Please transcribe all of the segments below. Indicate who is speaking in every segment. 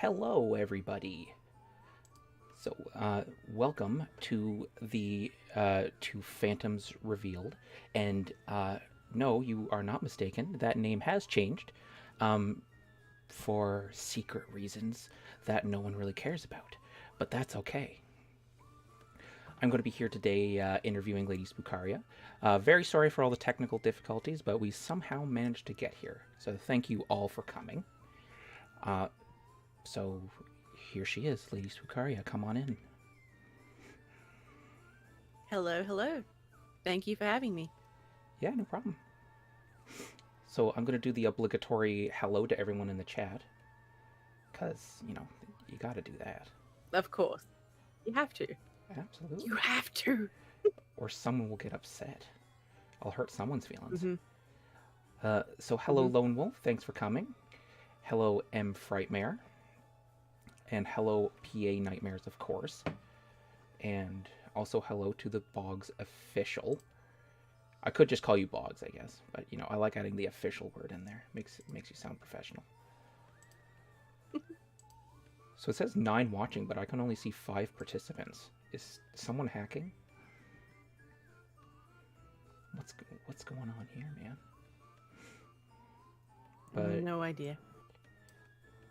Speaker 1: Hello, everybody. Welcome to the to Phantoms Revealed, and no, you are not mistaken. That name has changed, um, for secret reasons that no one really cares about, but that's okay. I'm going to be here today interviewing Lady Spookaria. Very sorry for all the technical difficulties, but we somehow managed to get here. So thank you all for coming. Uh, so here she is, Lady Spookaria. Come on in.
Speaker 2: Hello, hello. Thank you for having me.
Speaker 1: Yeah, no problem. So I'm going to do the obligatory hello to everyone in the chat, because, you got to do that.
Speaker 2: Of course. You have to.
Speaker 1: Absolutely.
Speaker 2: You have to.
Speaker 1: Or someone will get upset. I'll hurt someone's feelings.
Speaker 2: Mm-hmm.
Speaker 1: So hello, Lone Wolf. Thanks for coming. Hello, M. Frightmare. And hello, PA Nightmares, of course. And also hello to the Boggs official. I could just call you Boggs, I guess, but I like adding the official word in there. Makes you sound professional. So it says 9 watching, but I can only see 5 participants. Is someone hacking? What's going on here, man? But
Speaker 2: no idea.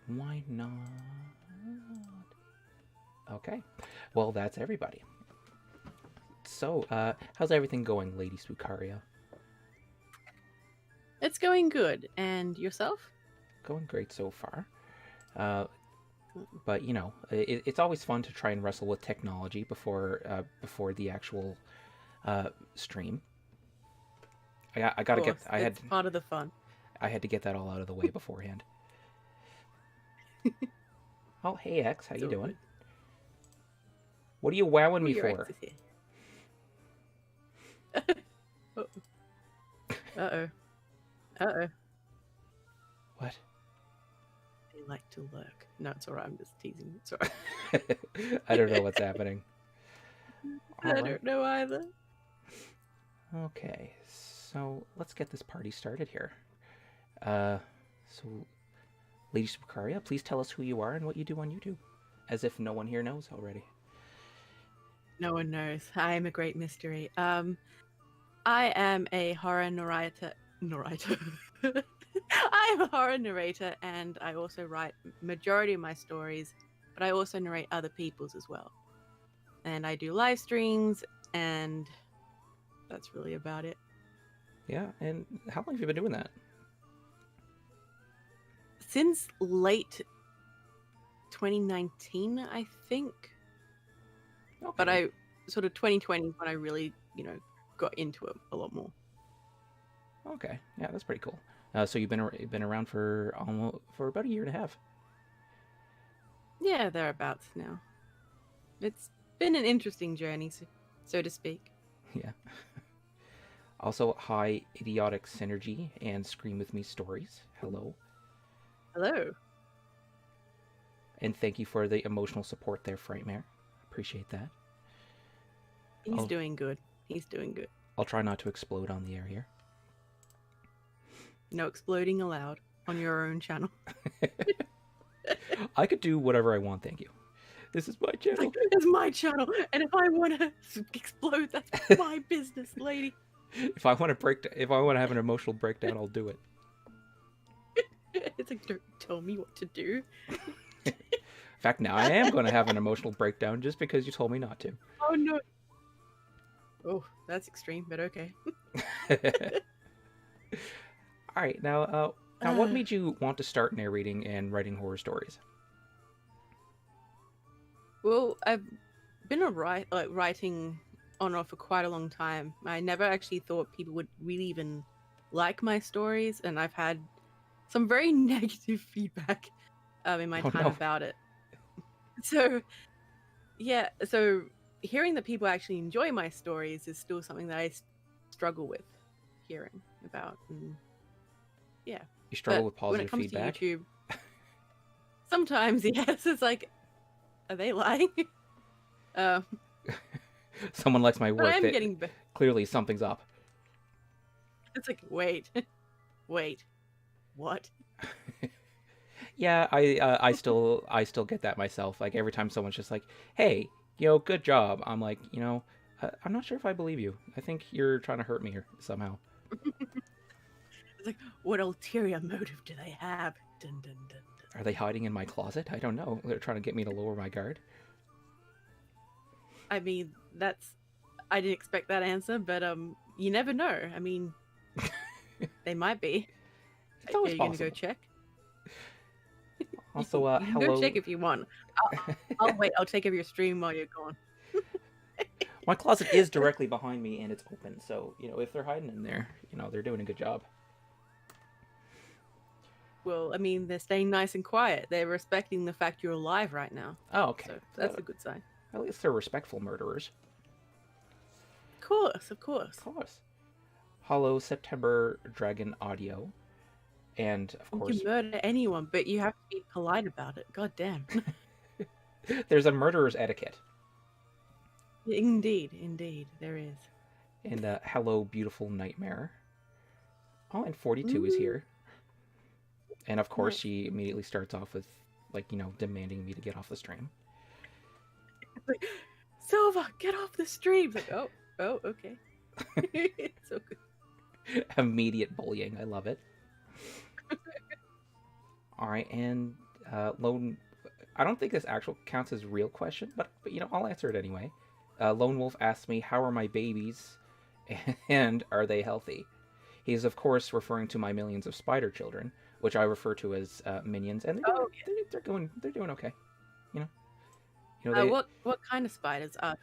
Speaker 1: why not? Okay. Well, that's everybody. So, how's everything going, Lady Spookaria?
Speaker 2: It's going good. And yourself?
Speaker 1: Going great so far. But it's always fun to try and wrestle with technology before the actual stream. I gotta get.
Speaker 2: It's part of the fun.
Speaker 1: I had to get that all out of the way beforehand. Oh, hey X, how you doing?
Speaker 2: Good.
Speaker 1: What are you wowing me
Speaker 2: Your
Speaker 1: for?
Speaker 2: X is here. Uh-oh. Uh-oh.
Speaker 1: What?
Speaker 2: They like to lurk. No, it's alright. I'm just teasing. It's alright.
Speaker 1: I don't know what's happening.
Speaker 2: I don't know either.
Speaker 1: Okay, so let's get this party started here. So, Lady Spookaria, please tell us who you are and what you do on YouTube, as if no one here knows already.
Speaker 2: No one knows. I am a great mystery. I am a horror narrator. I am a horror narrator, and I also write majority of my stories, but I also narrate other people's as well. And I do live streams, and that's really about it.
Speaker 1: Yeah, and how long have you been doing that?
Speaker 2: Since late 2019, I think.
Speaker 1: Okay.
Speaker 2: But I sort of 2020 when I really, got into it a lot more.
Speaker 1: Okay, yeah, that's pretty cool. So you've been around for about a year and a half.
Speaker 2: Yeah, thereabouts now. It's been an interesting journey, so to speak.
Speaker 1: Yeah. Also, hi, Idiotic Synergy and Scream With Me Stories. Hello.
Speaker 2: Hello.
Speaker 1: And thank you for the emotional support there, Frightmare. Appreciate that.
Speaker 2: He's doing good. He's doing good.
Speaker 1: I'll try not to explode on the air here.
Speaker 2: No exploding allowed on your own channel.
Speaker 1: I could do whatever I want, thank you. This is my channel.
Speaker 2: It's my channel, and if I want to explode, that's my business, lady.
Speaker 1: If I want to have an emotional breakdown, I'll do it.
Speaker 2: It's like, don't tell me what to do.
Speaker 1: In fact, now I am going to have an emotional breakdown just because you told me not to.
Speaker 2: Oh no. Oh, that's extreme, but okay.
Speaker 1: All right, now what made you want to start narrating and writing horror stories?
Speaker 2: Well, I've been writing on and off for quite a long time. I never actually thought people would really even like my stories, and I've had some very negative feedback in my time about it. So, yeah, so hearing that people actually enjoy my stories is still something that I struggle with hearing about. And yeah.
Speaker 1: You struggle with positive
Speaker 2: feedback? When it comes
Speaker 1: feedback?
Speaker 2: to YouTube, sometimes, yes, it's like, are they lying?
Speaker 1: Someone likes my work. Clearly something's up.
Speaker 2: It's like, wait, what?
Speaker 1: Yeah, I still get that myself. Like every time someone's just like, "Hey, good job," I'm like, I'm not sure if I believe you. I think you're trying to hurt me here somehow.
Speaker 2: It's like, what ulterior motive do they have? Dun, dun, dun, dun.
Speaker 1: Are they hiding in my closet? I don't know. They're trying to get me to lower my guard.
Speaker 2: I mean, that's I didn't expect that answer, but you never know. I mean, they might be.
Speaker 1: It's
Speaker 2: Are
Speaker 1: always
Speaker 2: you gonna go
Speaker 1: possible.
Speaker 2: check?
Speaker 1: Also,
Speaker 2: You can go check
Speaker 1: hello.
Speaker 2: if you want. I'll wait. I'll take over your stream while you're gone.
Speaker 1: My closet is directly behind me and it's open, so if they're hiding in there, they're doing a good job.
Speaker 2: Well, I mean, they're staying nice and quiet. They're respecting the fact you're alive right now,
Speaker 1: Oh, okay.
Speaker 2: so that's a good sign.
Speaker 1: At least they're respectful murderers.
Speaker 2: Of course, of course.
Speaker 1: Of course. Hollow September Dragon Audio, and of
Speaker 2: You
Speaker 1: course,
Speaker 2: can murder anyone, but you have to be polite about it. God damn.
Speaker 1: there's a murderer's etiquette.
Speaker 2: Indeed, indeed, there is.
Speaker 1: And hello, beautiful nightmare. Oh, and 42 is
Speaker 2: Ooh,
Speaker 1: here. And of course,
Speaker 2: nice.
Speaker 1: she immediately starts off with, like, demanding me to get off the stream.
Speaker 2: Like, Silva, get off the stream. Like, oh, okay. So good.
Speaker 1: Immediate bullying. I love it. All right, and Lone. I don't think this actual counts as real question, but I'll answer it anyway. Lone Wolf asked me, "How are my babies, and are they healthy?" He is, of course, referring to my millions of spider children, which I refer to as minions, and
Speaker 2: Oh,
Speaker 1: they're doing okay. You know,
Speaker 2: what kind of spiders are?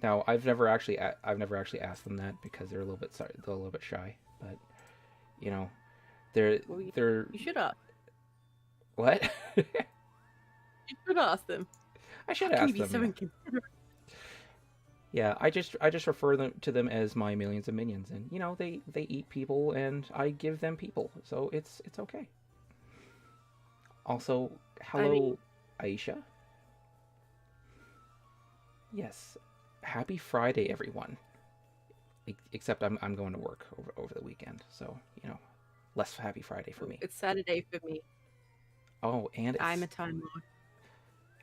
Speaker 1: now I've never actually asked them that because they're a little bit shy, but you know they're
Speaker 2: Well, you,
Speaker 1: they're
Speaker 2: you should ask.
Speaker 1: what?
Speaker 2: You should ask them.
Speaker 1: I
Speaker 2: How
Speaker 1: should
Speaker 2: can you
Speaker 1: ask
Speaker 2: be
Speaker 1: them.
Speaker 2: so
Speaker 1: Yeah.
Speaker 2: inconsiderate?
Speaker 1: Yeah, I just refer to them as my millions of minions, and they eat people, and I give them people, so it's okay. Also,
Speaker 2: I mean,
Speaker 1: hello, Aisha. Yes, happy Friday, everyone. Except I'm going to work over the weekend, so less happy Friday for me.
Speaker 2: it's Saturday for me.
Speaker 1: Oh, and
Speaker 2: I'm a
Speaker 1: it's
Speaker 2: time lord.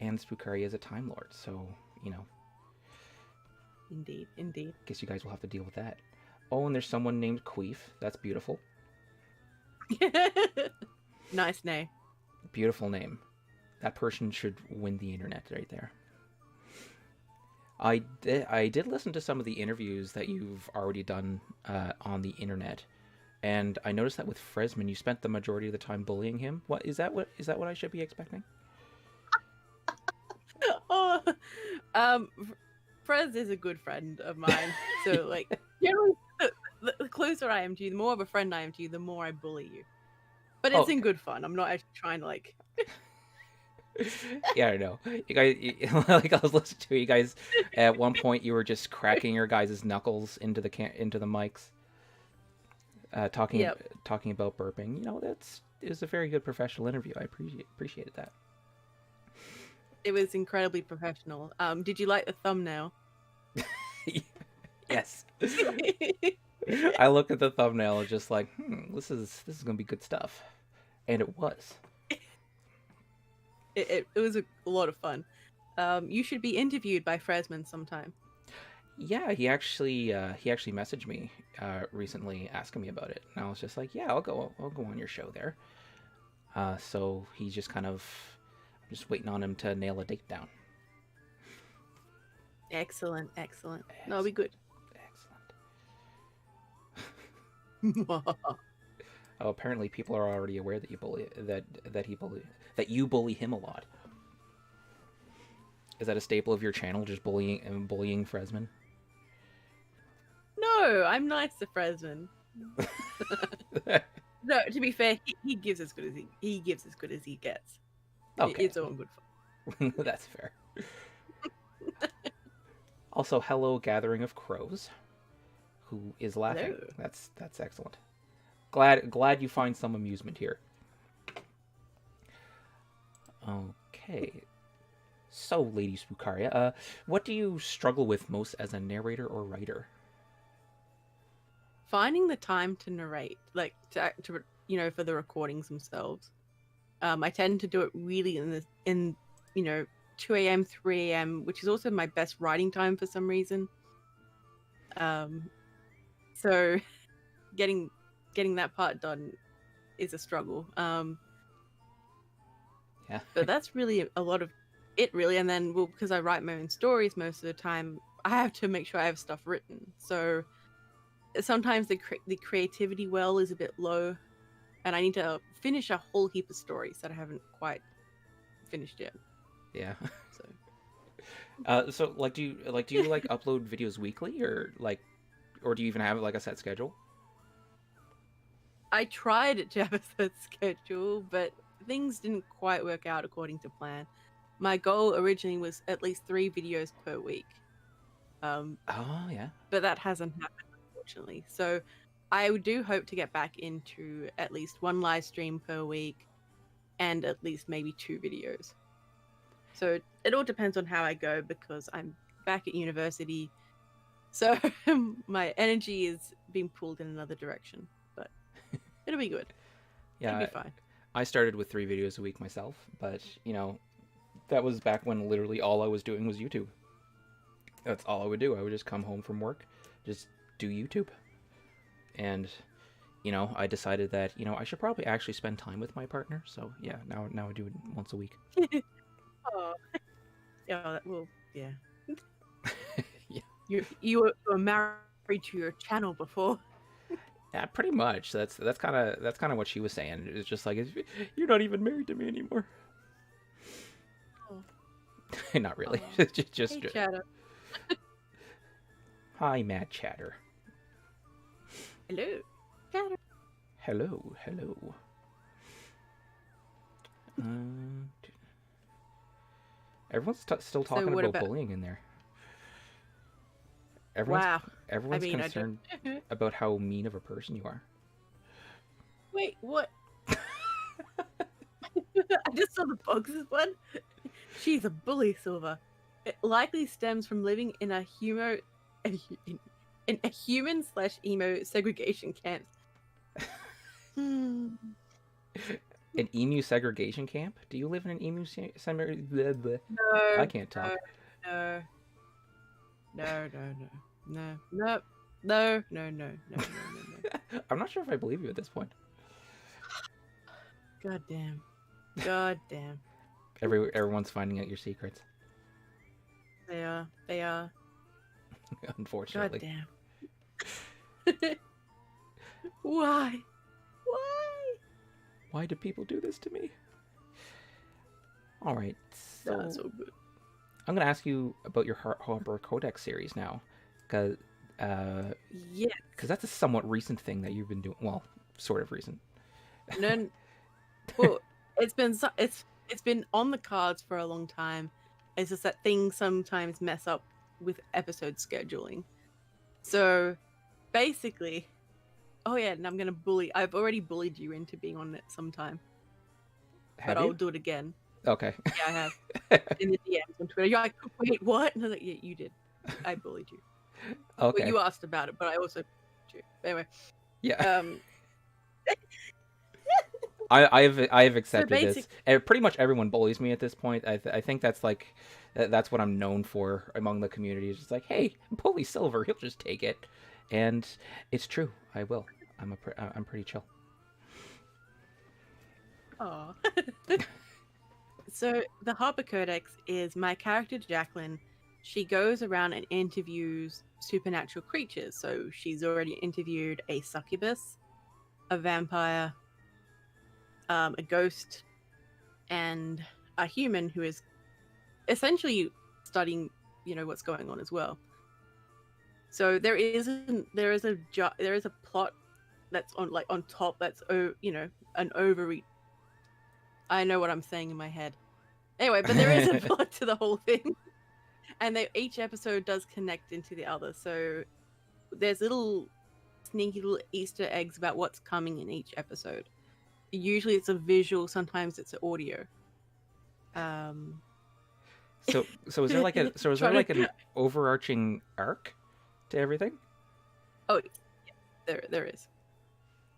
Speaker 1: and Spookaria is a Time Lord, so
Speaker 2: Indeed, indeed.
Speaker 1: guess you guys will have to deal with that. Oh, and there's someone named Queef. That's beautiful.
Speaker 2: Nice name.
Speaker 1: Beautiful name. That person should win the internet right there. I did listen to some of the interviews that you've already done on the internet, and I noticed that with Fresman, you spent the majority of the time bullying him. What is that? What I should be expecting?
Speaker 2: Oh, um, Frez is a good friend of mine. So, like, generally, the closer I am to you, the more of a friend I am to you, the more I bully you. But it's
Speaker 1: Oh,
Speaker 2: in good fun. I'm not actually trying to like.
Speaker 1: yeah, I know. You guys, like I was listening to you guys. At one point, you were just cracking your guys' knuckles into the mics, talking
Speaker 2: Yep,
Speaker 1: talking about burping. It was a very good professional interview. I appreciated that.
Speaker 2: it was incredibly professional. Did you like the thumbnail?
Speaker 1: Yes. I look at the thumbnail and just like, this is gonna be good stuff, and it was.
Speaker 2: It was a lot of fun. You should be interviewed by Fresman sometime.
Speaker 1: Yeah, he actually messaged me recently asking me about it, and I was just like, yeah, I'll go on your show there. So he's just kind of I'm just waiting on him to nail a date down.
Speaker 2: Excellent, excellent. That'll be good.
Speaker 1: Excellent. Oh, apparently people are already aware that you bully him a lot. Is that a staple of your channel, just bullying Fresman?
Speaker 2: No, I'm nice to Fresman. No, to be fair, he gives as good as he gives as good as he gets.
Speaker 1: Okay,
Speaker 2: It's all in good fun.
Speaker 1: that's fair. Also, hello, Gathering of Crows, who is laughing.
Speaker 2: Hello.
Speaker 1: That's excellent. Glad you find some amusement here. Okay. So, Lady Spookaria, what do you struggle with most as a narrator or writer?
Speaker 2: Finding the time to narrate, like to for the recordings themselves. I tend to do it really in 2 a.m., 3 a.m., which is also my best writing time for some reason. So getting that part done is a struggle.
Speaker 1: Yeah.
Speaker 2: But that's really a lot of it, really. And then, well, because I write my own stories most of the time, I have to make sure I have stuff written. So sometimes the creativity well is a bit low, and I need to finish a whole heap of stories that I haven't quite finished yet.
Speaker 1: Yeah.
Speaker 2: So
Speaker 1: So like, do you like upload videos weekly, or do you even have like a set schedule?
Speaker 2: I tried to have a set schedule, but things didn't quite work out according to plan. My goal originally was at least 3 videos per week.
Speaker 1: Oh yeah.
Speaker 2: But that hasn't happened, unfortunately. So I do hope to get back into at least 1 live stream per week and at least maybe 2 videos. So it all depends on how I go, because I'm back at university. So my energy is being pulled in another direction, but it'll be good. It'll be
Speaker 1: Yeah.
Speaker 2: fine.
Speaker 1: I started with 3 videos a week myself, but that was back when literally all I was doing was YouTube. That's all I would do. I would just come home from work, just do YouTube. And I decided that I should probably actually spend time with my partner. So yeah, now I do it once a week.
Speaker 2: Oh, yeah. Well, yeah.
Speaker 1: Yeah.
Speaker 2: You were married to your channel before.
Speaker 1: Yeah, pretty much. That's kind of what she was saying. It's just like, you're not even married to me anymore.
Speaker 2: Oh.
Speaker 1: Not really.
Speaker 2: Oh.
Speaker 1: just
Speaker 2: Hey, Chatter.
Speaker 1: Hi, Mad Chatter.
Speaker 2: Hello, Chatter.
Speaker 1: Hello. Everyone's still talking about bullying in there.
Speaker 2: Wow.
Speaker 1: Everyone's concerned about how mean of a person you are.
Speaker 2: Wait, what? I just saw the bugs one. She's a bully, Silver. It likely stems from living in a human/emo segregation camp.
Speaker 1: An emu segregation camp? Do you live in an emu segregation?
Speaker 2: No,
Speaker 1: I can't talk.
Speaker 2: No.
Speaker 1: I'm not sure if I believe you at this point.
Speaker 2: God damn.
Speaker 1: Everyone's finding out your secrets.
Speaker 2: They are.
Speaker 1: Unfortunately.
Speaker 2: God damn. Why?
Speaker 1: Why do people do this to me? All right. So
Speaker 2: That's so good.
Speaker 1: I'm going to ask you about your Horror Codex series now, because
Speaker 2: Yes.
Speaker 1: that's a somewhat recent thing that you've been doing. Well, sort of recent.
Speaker 2: No, well, it's been on the cards for a long time. It's just that things sometimes mess up with episode scheduling. So basically, oh yeah, and I'm gonna bully. I've already bullied you into being on it sometime,
Speaker 1: Have
Speaker 2: but
Speaker 1: you?
Speaker 2: I'll do it again.
Speaker 1: Okay.
Speaker 2: Yeah, I have. In the DMs on Twitter, you're like, wait, what? And I was like, yeah, you did. I bullied you.
Speaker 1: Okay.
Speaker 2: Well, you asked about it, but I also bullied you. Anyway.
Speaker 1: Yeah. I have accepted this. Pretty much everyone bullies me at this point. I think that's like that's what I'm known for among the community. It's just like, hey, bully Silver, he'll just take it, and it's true. I will. I'm pretty chill.
Speaker 2: Aw. So the Harper Codex is my character Jacqueline. She goes around and interviews supernatural creatures. So she's already interviewed a succubus, a vampire, a ghost, and a human who is essentially studying, what's going on as well. So there is a plot that's on top. That's an overreach. I know what I'm saying in my head. Anyway, but there is a plot to the whole thing, and each episode does connect into the other. So there's sneaky little Easter eggs about what's coming in each episode. Usually it's a visual, sometimes it's an audio.
Speaker 1: So is there like an overarching arc to everything?
Speaker 2: Oh, yeah, there is.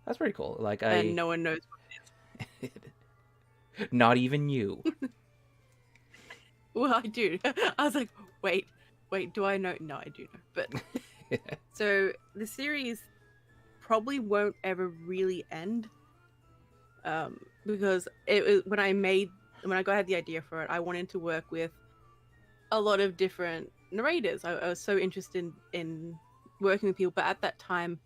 Speaker 1: That's pretty cool.
Speaker 2: And no one knows what it is.
Speaker 1: Not even you.
Speaker 2: Well, I do. I was like, wait, do I know? No, I do know. But so the series probably won't ever really end, because it was when I had the idea for it, I wanted to work with a lot of different narrators. I was so interested in working with people, but at that time,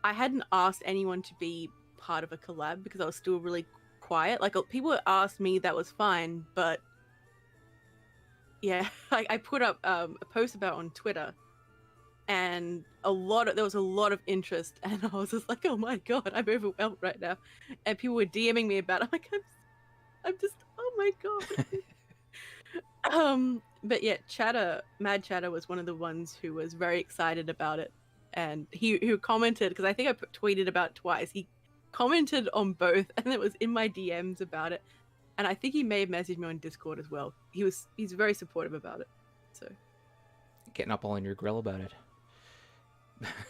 Speaker 2: I hadn't asked anyone to be part of a collab because I was still really quiet. Like people asked me, that was fine, but yeah, I put up a post about it on Twitter, and there was a lot of interest, and I was just like, oh my god, I'm overwhelmed right now, and people were DMing me about it. I'm like, I'm just, oh my god. But yeah, Mad Chatter was one of the ones who was very excited about it, and who commented, because I think I tweeted about it twice. He commented on both, and it was in my DMs about it, and I think he may have messaged me on Discord as well. He's very supportive about it, so
Speaker 1: Getting up all in your grill about it.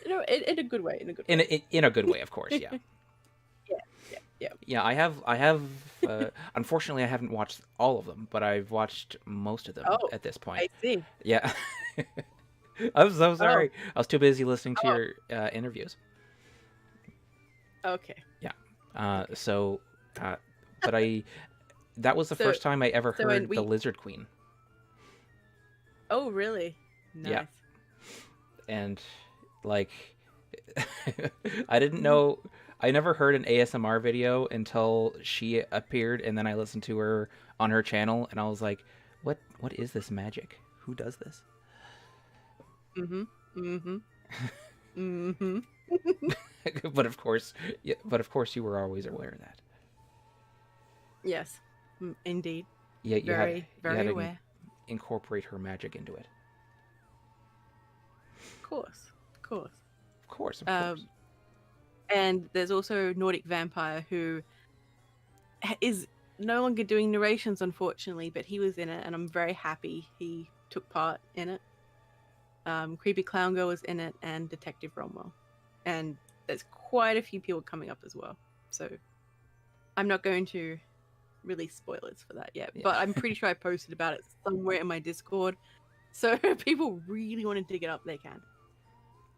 Speaker 2: in a good way,
Speaker 1: In a good way, of course. Yeah.
Speaker 2: yeah.
Speaker 1: Yeah, I have. Unfortunately, I haven't watched all of them, but I've watched most of them
Speaker 2: Oh,
Speaker 1: at this point.
Speaker 2: I see.
Speaker 1: Yeah. I'm so sorry.
Speaker 2: Oh.
Speaker 1: I was too busy listening to
Speaker 2: Oh.
Speaker 1: your interviews.
Speaker 2: Okay.
Speaker 1: Yeah. But that was the first time I ever heard the Lizard Queen.
Speaker 2: Oh, really? Nice.
Speaker 1: Yeah. And like, I didn't know. I never heard an ASMR video until she appeared, and then I listened to her on her channel, and I was like, "What is this magic? Who does this?" But of course, you were always aware of that.
Speaker 2: Yes, indeed.
Speaker 1: Yeah, you
Speaker 2: very
Speaker 1: had to
Speaker 2: aware.
Speaker 1: incorporate her magic into it.
Speaker 2: Of course.
Speaker 1: Of course.
Speaker 2: And there's also Nordic Vampire, who is no longer doing narrations, unfortunately, but he was in it, and I'm very happy he took part in it. Creepy Clown Girl was in it, and Detective Romwell. And there's quite a few people coming up as well. So I'm not going to release spoilers for that yet, but I'm pretty sure I posted about it somewhere in my Discord. So if people really want to dig it up, they can.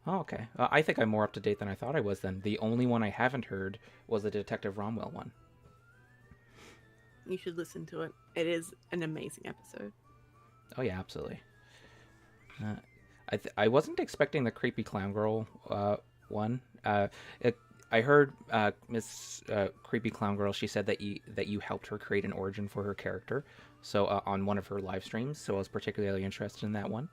Speaker 1: Oh, okay. I think I'm more up to date than I thought I was then. The only one I haven't heard was the Detective Romwell one.
Speaker 2: You should listen to it. It is an amazing episode.
Speaker 1: Oh, yeah, absolutely. I wasn't expecting the Creepy Clown Girl one. I heard Miss Creepy Clown Girl, she said that you helped her create an origin for her character, so on one of her live streams, so I was particularly interested in that one.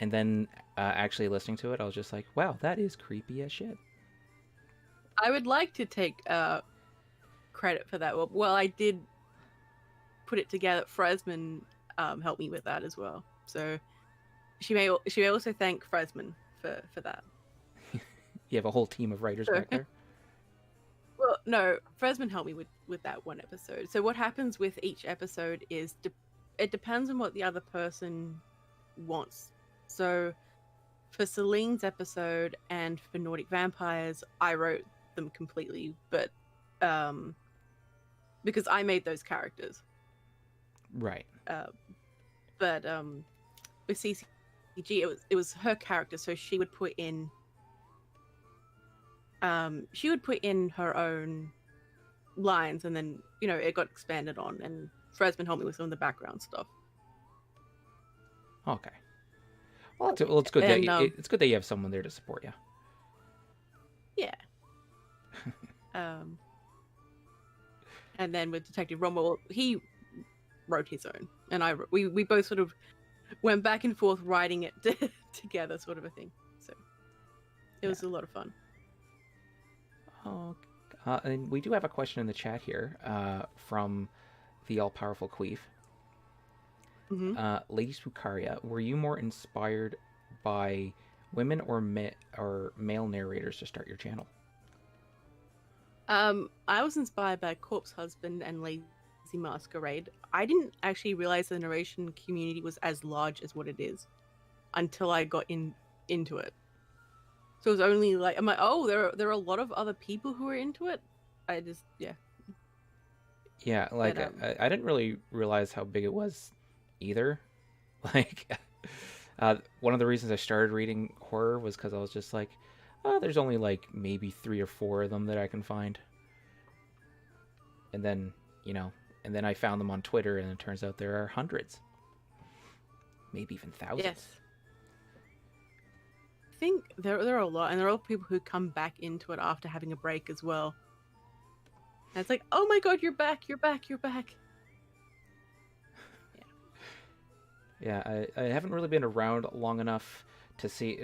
Speaker 1: And then actually listening to it, I was just like, wow, that is creepy as shit.
Speaker 2: I would like to take credit for that. Well, I did put it together. Fresman helped me with that as well. So she may also thank Fresman for that.
Speaker 1: You have a whole team of writers back there?
Speaker 2: Well, no, Fresman helped me with that one episode. So what happens with each episode is it depends on what the other person wants. So for Celine's episode and for Nordic Vampires, I wrote them completely, but because I made those characters.
Speaker 1: Right.
Speaker 2: But with CCG, it was her character, so she would put in her own lines, and then it got expanded on, and Fresman helped me with some of the background stuff.
Speaker 1: Okay. Well, it's good it's good that you have someone there to support you.
Speaker 2: Yeah. And then with Detective Romwell, he wrote his own, and we both sort of went back and forth writing it together, sort of a thing. So it was a lot of fun.
Speaker 1: Oh, and we do have a question in the chat here from the all-powerful Queef.
Speaker 2: Mm-hmm.
Speaker 1: LadySpookaria, were you more inspired by women or male narrators to start your channel?
Speaker 2: I was inspired by Corpse Husband and Lazy Masquerade. I didn't actually realize the narration community was as large as what it is until I got into it. So it was only like, I'm like, oh, there are a lot of other people who are into it.
Speaker 1: Yeah,
Speaker 2: But
Speaker 1: like I didn't really realize how big it was either. Like, one of the reasons I started reading horror was because I was just like, oh, there's only like maybe 3 or 4 of them that I can find, and then you know, and then I found them on Twitter, and it turns out there are hundreds, maybe even thousands.
Speaker 2: yes, I think there are a lot, and there are people who come back into it after having a break as well. And it's like, oh my god, you're back, you're back, you're back.
Speaker 1: Yeah, I haven't really been around long enough to see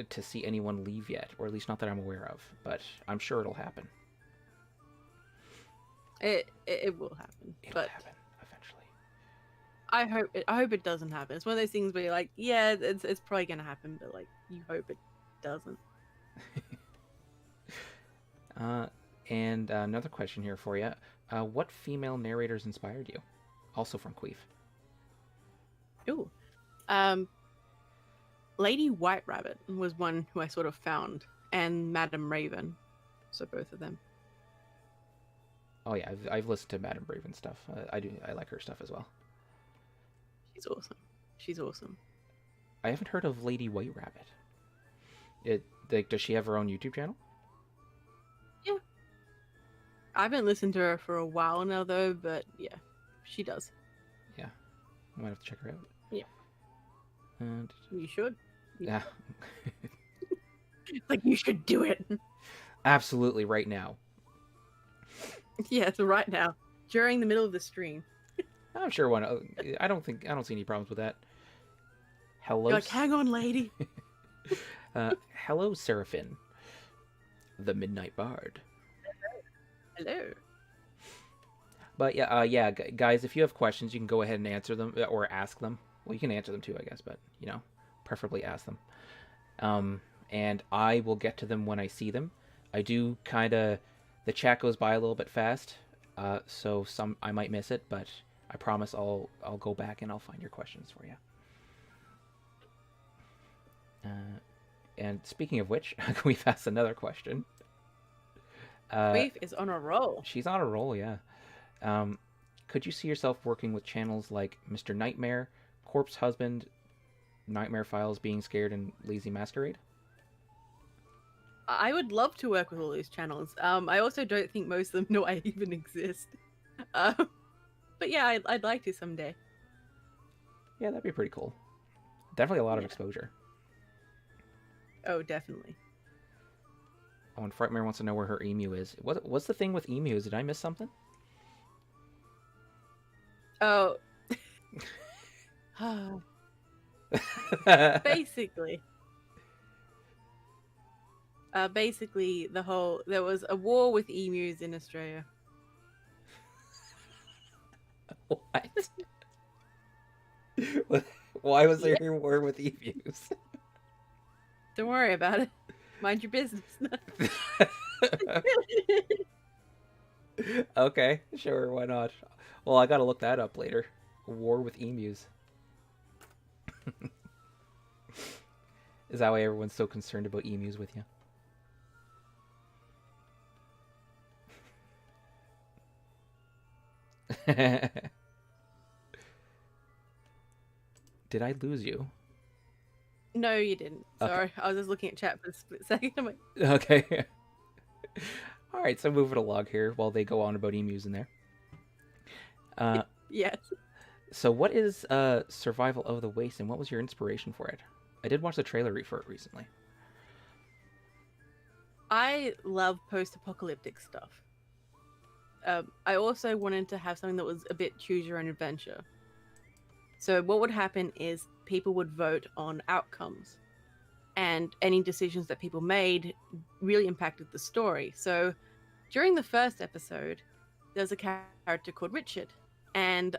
Speaker 1: anyone leave yet, or at least not that I'm aware of. But I'm sure it'll happen.
Speaker 2: It will happen,
Speaker 1: It'll
Speaker 2: but
Speaker 1: happen eventually.
Speaker 2: I hope it doesn't happen. It's one of those things where you're like, yeah, it's probably gonna happen, but like you hope it doesn't.
Speaker 1: Uh, and another question here for you: what female narrators inspired you? Also from Queef.
Speaker 2: Ooh, Lady White Rabbit was one who I sort of found, and Madam Raven, so both of them.
Speaker 1: Oh yeah, I've listened to Madame Raven stuff. I like her stuff as well.
Speaker 2: She's awesome. She's awesome.
Speaker 1: I haven't heard of Lady White Rabbit. It like does she have her own YouTube channel?
Speaker 2: Yeah, I haven't listened to her for a while now though, but yeah, she does.
Speaker 1: Yeah, I might have to check her out.
Speaker 2: Yeah,
Speaker 1: And
Speaker 2: you should.
Speaker 1: yeah,
Speaker 2: Like you should do it.
Speaker 1: absolutely right now.
Speaker 2: Yeah, it's right now during the middle of the stream.
Speaker 1: I'm sure one. I don't see any problems with that. Hello,
Speaker 2: You're like, hang on, lady.
Speaker 1: hello, Seraphim, the Midnight Bard.
Speaker 2: Hello.
Speaker 1: But yeah, guys, if you have questions, you can go ahead and answer them or ask them. Well, you can answer them too, I guess, but you know, preferably ask them. And I will get to them when I see them. I do kind of, the chat goes by a little bit fast, so some I might miss it, but I promise I'll go back and I'll find your questions for you. And speaking of which, we've asked another question.
Speaker 2: Queef is on a roll.
Speaker 1: She's on a roll, yeah. Could you see yourself working with channels like Mr. Nightmare, Corpse Husband, Nightmare Files, Being Scared, and Lazy Masquerade?
Speaker 2: I would love to work with all these channels. I also don't think most of them know I even exist. But yeah, I'd like to someday.
Speaker 1: Yeah, that'd be pretty cool. Definitely a lot of
Speaker 2: Yeah.
Speaker 1: exposure.
Speaker 2: Oh, definitely.
Speaker 1: Oh, and Frightmare wants to know where her emu is. What's the thing with emus? Did I miss something?
Speaker 2: Oh. Basically. Basically, there was a war with emus in Australia.
Speaker 1: What? Why was there a war with emus?
Speaker 2: Don't worry about it. Mind your business.
Speaker 1: Okay, sure, why not? Well, I gotta look that up later. A war with emus. Is that why everyone's so concerned about emus with you? Did I lose you?
Speaker 2: No, you didn't.
Speaker 1: Okay.
Speaker 2: Sorry, I was just looking at chat for a split second. I'm like,
Speaker 1: Okay. All right, so moving along here while they go on about emus in there.
Speaker 2: yes.
Speaker 1: So what is Survival of the Waste, and what was your inspiration for it? I did watch the trailer for it recently.
Speaker 2: I love post-apocalyptic stuff. I also wanted to have something that was a bit choose your own adventure. So what would happen is people would vote on outcomes, and any decisions that people made really impacted the story. So during the first episode, there's a character called Richard, and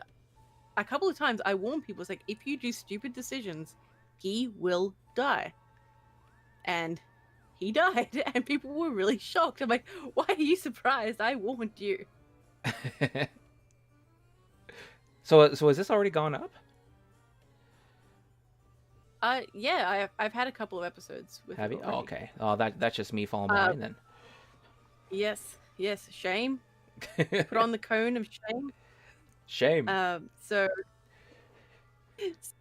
Speaker 2: a couple of times I warned people, it's like, if you do stupid decisions, he will die. And he died, and people were really shocked. I'm like, why are you surprised? I warned you.
Speaker 1: So has this already gone up?
Speaker 2: Yeah, I've had a couple of episodes with
Speaker 1: Have
Speaker 2: it
Speaker 1: you? Oh,
Speaker 2: already.
Speaker 1: okay. Oh, that's just me falling behind then.
Speaker 2: Yes, shame. Put on the cone of shame.
Speaker 1: Shame.
Speaker 2: So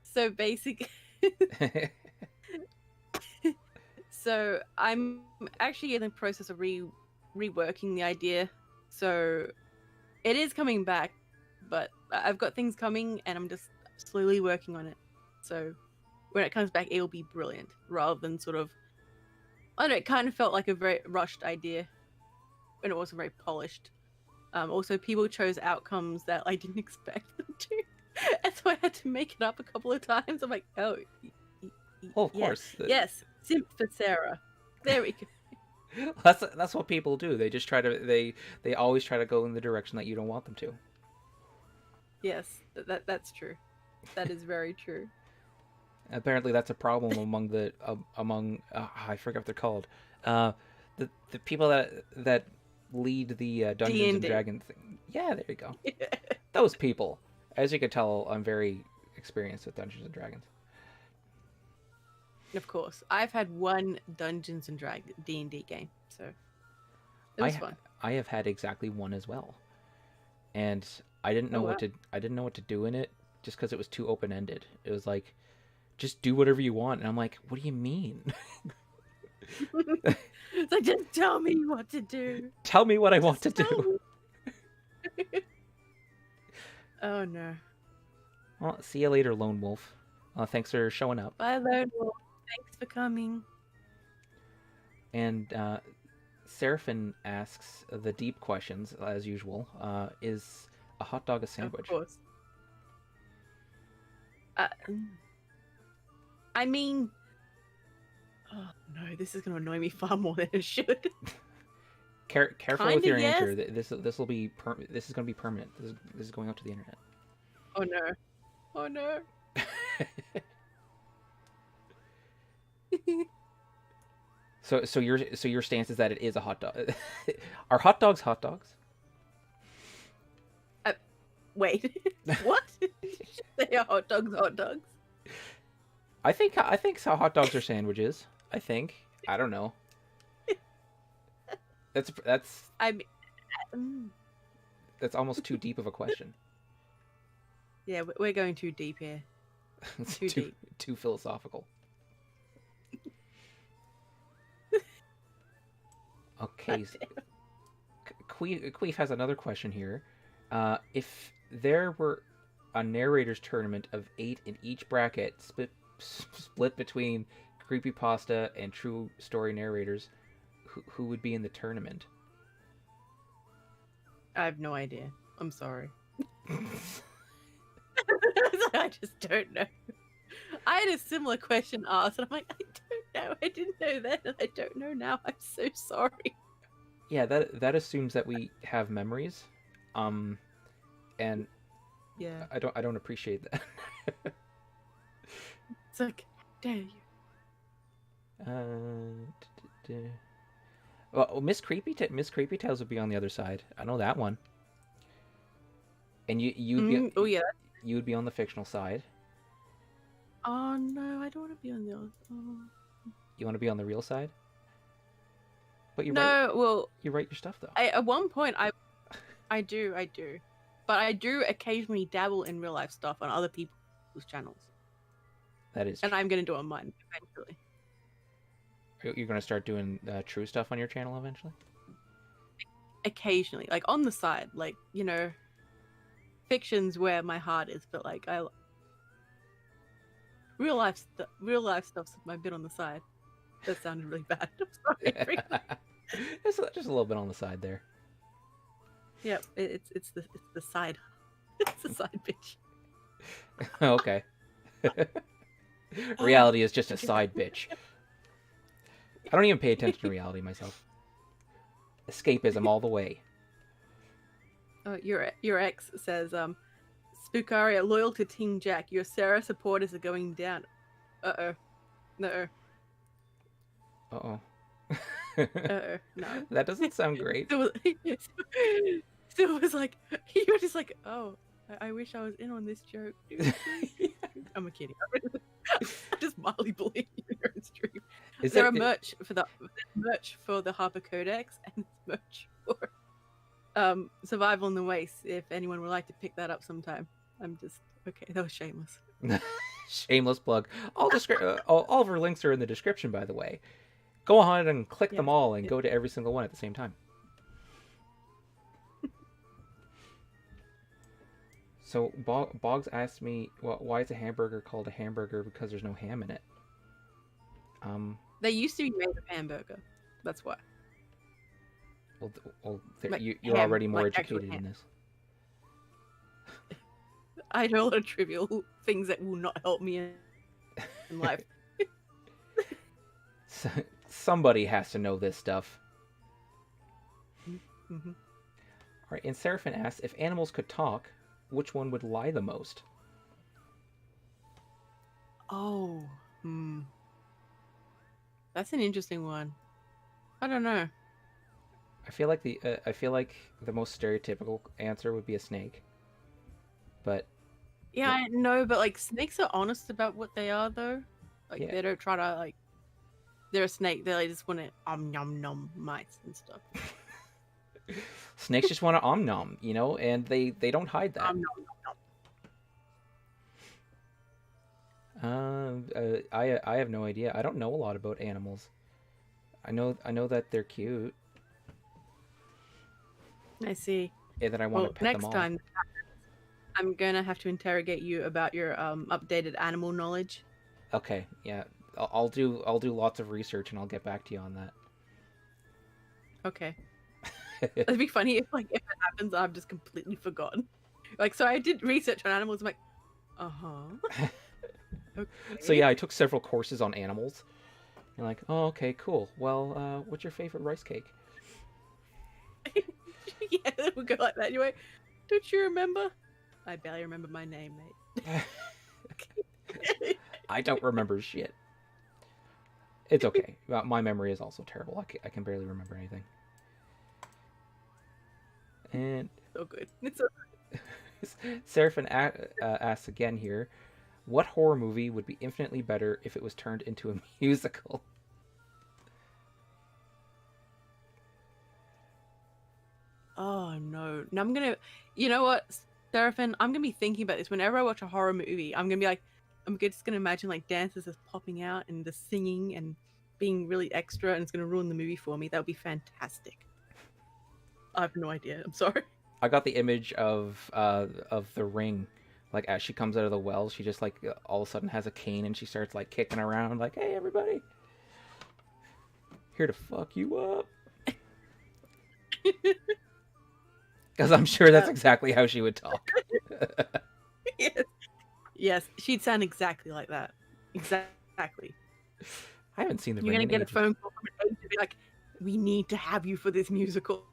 Speaker 2: so basic. So I'm actually in the process of reworking the idea. So it is coming back, but I've got things coming, and I'm just slowly working on it. So when it comes back, it'll be brilliant, rather than sort of. I don't know. It kind of felt like a very rushed idea, and it wasn't very polished. Also, people chose outcomes that I didn't expect them to, and so I had to make it up a couple of times. I'm like, oh,
Speaker 1: Well, of
Speaker 2: yeah,
Speaker 1: course.
Speaker 2: yes, simp for Sarah. There we go.
Speaker 1: That's what people do. They just try to they always try to go in the direction that you don't want them to.
Speaker 2: Yes, that's true. That is very true.
Speaker 1: Apparently, that's a problem among the I forget what they're called. Uh, the people that lead the Dungeons and
Speaker 2: D&D.
Speaker 1: Dragons thing. Yeah, there you go. Those people. As you can tell, I'm very experienced with Dungeons and Dragons.
Speaker 2: Of course, I've had one Dungeons and Dragons D&D game, so it was fun.
Speaker 1: I have had exactly one as well, and I didn't know
Speaker 2: Oh, wow.
Speaker 1: I didn't know what to do in it just because it was too open ended. It was like, just do whatever you want, and I'm like, what do you mean?
Speaker 2: It's like, just tell me what to do.
Speaker 1: Tell me what I want to
Speaker 2: Just tell
Speaker 1: do.
Speaker 2: me. Oh no.
Speaker 1: Well, see you later, Lone Wolf. Thanks for showing up.
Speaker 2: Bye, Lone Wolf. Thanks for coming.
Speaker 1: And Seraphin asks the deep questions as usual. Is a hot dog a sandwich?
Speaker 2: Of course. I mean, oh no, this is gonna annoy me far more than it should.
Speaker 1: Careful with
Speaker 2: Kinda,
Speaker 1: your
Speaker 2: yes.
Speaker 1: answer. This will be this is going to be permanent. This is going up to the internet.
Speaker 2: Oh no. Oh no.
Speaker 1: So your stance is that it is a hot dog. Are hot dogs hot dogs?
Speaker 2: Wait. What? They are hot dogs, hot dogs.
Speaker 1: I think so. Hot dogs are sandwiches. I think. I don't know. That's
Speaker 2: I mean,
Speaker 1: that's almost too deep of a question.
Speaker 2: yeah, we're going too deep here.
Speaker 1: It's
Speaker 2: Too deep.
Speaker 1: too philosophical. Okay. Queef has another question here. If there were a narrator's tournament of 8 in each bracket, split between creepypasta and true story narrators, who would be in the tournament?
Speaker 2: I have no idea. I'm sorry. I just don't know. I had a similar question asked, and I'm like, I don't know. I didn't know then, and I don't know now. I'm so sorry.
Speaker 1: Yeah, that assumes that we have memories, and
Speaker 2: Yeah.
Speaker 1: I don't appreciate that.
Speaker 2: It's like, dare you?
Speaker 1: Well, Miss Creepy Tales would be on the other side. I know that one. And you'd be
Speaker 2: Oh yeah.
Speaker 1: you would be on the fictional side.
Speaker 2: Oh no, I don't want to be on the other. Oh.
Speaker 1: You want to be on the real side? But
Speaker 2: No, well,
Speaker 1: you write your stuff though.
Speaker 2: at one point I do, but I do occasionally dabble in real life stuff on other people's channels,
Speaker 1: That is.
Speaker 2: and I'm gonna do it on mine eventually.
Speaker 1: You're gonna start doing true stuff on your channel eventually.
Speaker 2: Occasionally, like on the side, like fiction's where my heart is, but like real life stuff's my bit on the side. That sounded really bad. I'm sorry. Everyone.
Speaker 1: Just a little bit on the side there.
Speaker 2: Yep, it's the side. It's the side bitch.
Speaker 1: Okay. Reality is just a side bitch. I don't even pay attention to reality myself. Escapism all the way.
Speaker 2: Oh, your ex says, Spookaria, loyal to Team Jack. Your Sarah supporters are going down. Uh-oh. No.
Speaker 1: Uh-oh.
Speaker 2: Uh-oh. No.
Speaker 1: That doesn't sound great.
Speaker 2: Still was like, you were just like, oh, I wish I was in on this joke. I'm kidding. I just mildly believe you're in stream. There are merch for the Harper Codex and merch for Survival in the Wastes, if anyone would like to pick that up sometime. I'm just okay, that was shameless.
Speaker 1: Shameless plug. All of our links are in the description, by the way. Go ahead and click them
Speaker 2: Yes.
Speaker 1: all and
Speaker 2: Yes.
Speaker 1: go to every single one at the same time. So Boggs asked me, well, why is a hamburger called a hamburger? Because there's no ham in it.
Speaker 2: They used to be made of hamburger. That's why. Like
Speaker 1: you're
Speaker 2: ham,
Speaker 1: already more
Speaker 2: like actual
Speaker 1: educated in
Speaker 2: ham.
Speaker 1: this.
Speaker 2: I know a lot of trivial things that will not help me in life.
Speaker 1: Somebody has to know this stuff.
Speaker 2: Mm-hmm.
Speaker 1: All right, and Seraphin asks, if animals could talk, which one would lie the most?
Speaker 2: Oh, that's an interesting one. I don't know.
Speaker 1: I feel like the most stereotypical answer would be a snake. But
Speaker 2: Yeah, I know, but like snakes are honest about what they are, though. Like
Speaker 1: yeah.
Speaker 2: they don't try to like. They're a snake. They just want to nom nom mice and stuff.
Speaker 1: Snakes just want to nom, you know, and they don't hide that.
Speaker 2: Nom
Speaker 1: I have no idea. I don't know a lot about animals. I know that they're cute.
Speaker 2: I see.
Speaker 1: And that I want to pet them all.
Speaker 2: Next time, I'm gonna have to interrogate you about your updated animal knowledge.
Speaker 1: Okay, yeah, I'll do lots of research and I'll get back to you on that.
Speaker 2: Okay. It'd be funny if it happens, I've just completely forgotten. Like, so I did research on animals. I'm like, okay.
Speaker 1: So yeah, I took several courses on animals. You're like, oh, okay, cool. Well, what's your favorite rice cake?
Speaker 2: Yeah, it would go like that. Anyway, don't you remember? I barely remember my name, mate.
Speaker 1: I don't remember shit. It's okay. My memory is also terrible. I can barely remember anything. And
Speaker 2: so good. It's so
Speaker 1: good. Seraphin asks again here, what horror movie would be infinitely better if it was turned into a musical?
Speaker 2: Oh no. Now I'm gonna, you know what, Seraphin, I'm gonna be thinking about this whenever I watch a horror movie. I'm gonna be like, I'm just gonna imagine like dancers just popping out and the singing and being really extra, and it's gonna ruin the movie for me. That would be fantastic. I have no idea. I'm sorry.
Speaker 1: I got the image of the Ring, like as she comes out of the well, she just like all of a sudden has a cane and she starts like kicking around, like, "Hey, everybody, here to fuck you up." Because I'm sure that's exactly how she would talk.
Speaker 2: Yes, she'd sound exactly like that. Exactly.
Speaker 1: I haven't seen the
Speaker 2: You're
Speaker 1: Ring.
Speaker 2: You're gonna get a phone call from an agent to be like, "We need to have you for this musical.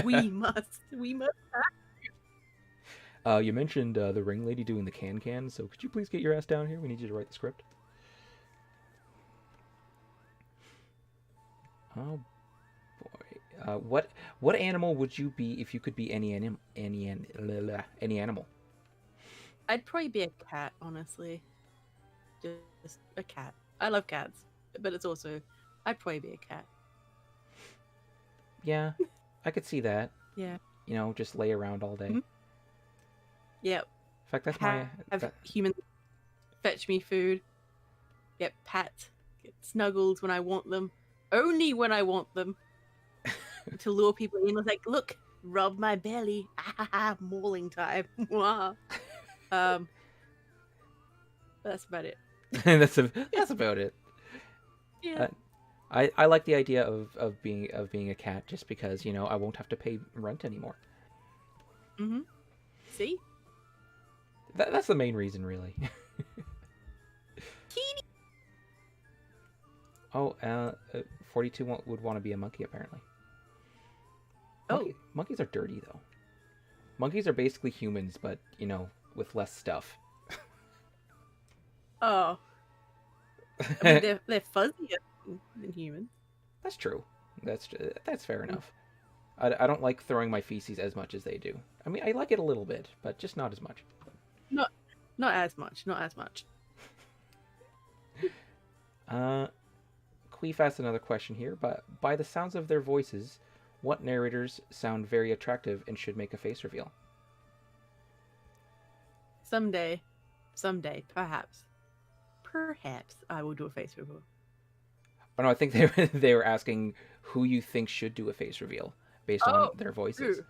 Speaker 2: we must have you."
Speaker 1: You mentioned the Ring lady doing the can, so could you please get your ass down here? We need you to write the script. Oh boy. What animal would you be if you could be any animal?
Speaker 2: I'd probably be a cat, honestly. Just a cat. I love cats, but it's also, I'd probably be a cat.
Speaker 1: Yeah, I could see that.
Speaker 2: Yeah.
Speaker 1: You know, just lay around all day.
Speaker 2: Mm-hmm. Yep.
Speaker 1: In fact, that's
Speaker 2: have humans fetch me food. Get pet. Get snuggled when I want them. Only when I want them. To lure people in. I was like, look, rub my belly. Mauling time. That's about it.
Speaker 1: that's about it.
Speaker 2: Yeah.
Speaker 1: I like the idea of being a cat just because, you know, I won't have to pay rent anymore.
Speaker 2: Mm-hmm. See?
Speaker 1: That's the main reason, really. Oh, 42 would want to be a monkey, apparently. Monkeys are dirty, though. Monkeys are basically humans, but, you know, with less stuff.
Speaker 2: Oh. I mean, they're fuzzier than humans.
Speaker 1: That's true. That's fair enough. I don't like throwing my feces as much as they do. I mean, I like it a little bit, but just not as much.
Speaker 2: Not as much. Not as much.
Speaker 1: Queef asked another question here, but by the sounds of their voices, What narrators sound very attractive and should make a face reveal?
Speaker 2: Someday, perhaps, I will do a face reveal.
Speaker 1: Oh no, I think they were asking who you think should do a face reveal based on
Speaker 2: Oh,
Speaker 1: their voices.
Speaker 2: true.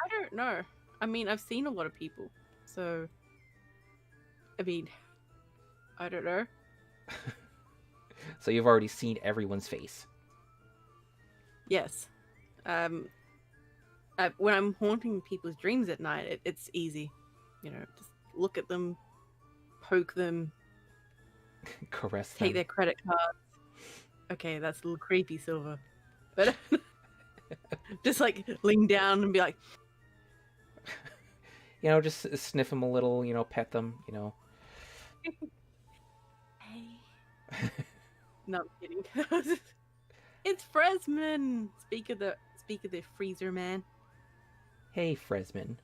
Speaker 2: I don't know. I mean, I've seen a lot of people, so I mean, I don't know.
Speaker 1: So you've already seen everyone's face.
Speaker 2: Yes. When I'm haunting people's dreams at night, it's easy. You know, just look at them, poke them,
Speaker 1: Caress
Speaker 2: take
Speaker 1: them.
Speaker 2: their credit cards. Okay, that's a little creepy, Silver. But just like lean down and be like,
Speaker 1: You know, just sniff them a little. You know, pet them. You know.
Speaker 2: hey. No, I'm kidding. It's Fresman. Speak of the freezer man.
Speaker 1: Hey, Fresman.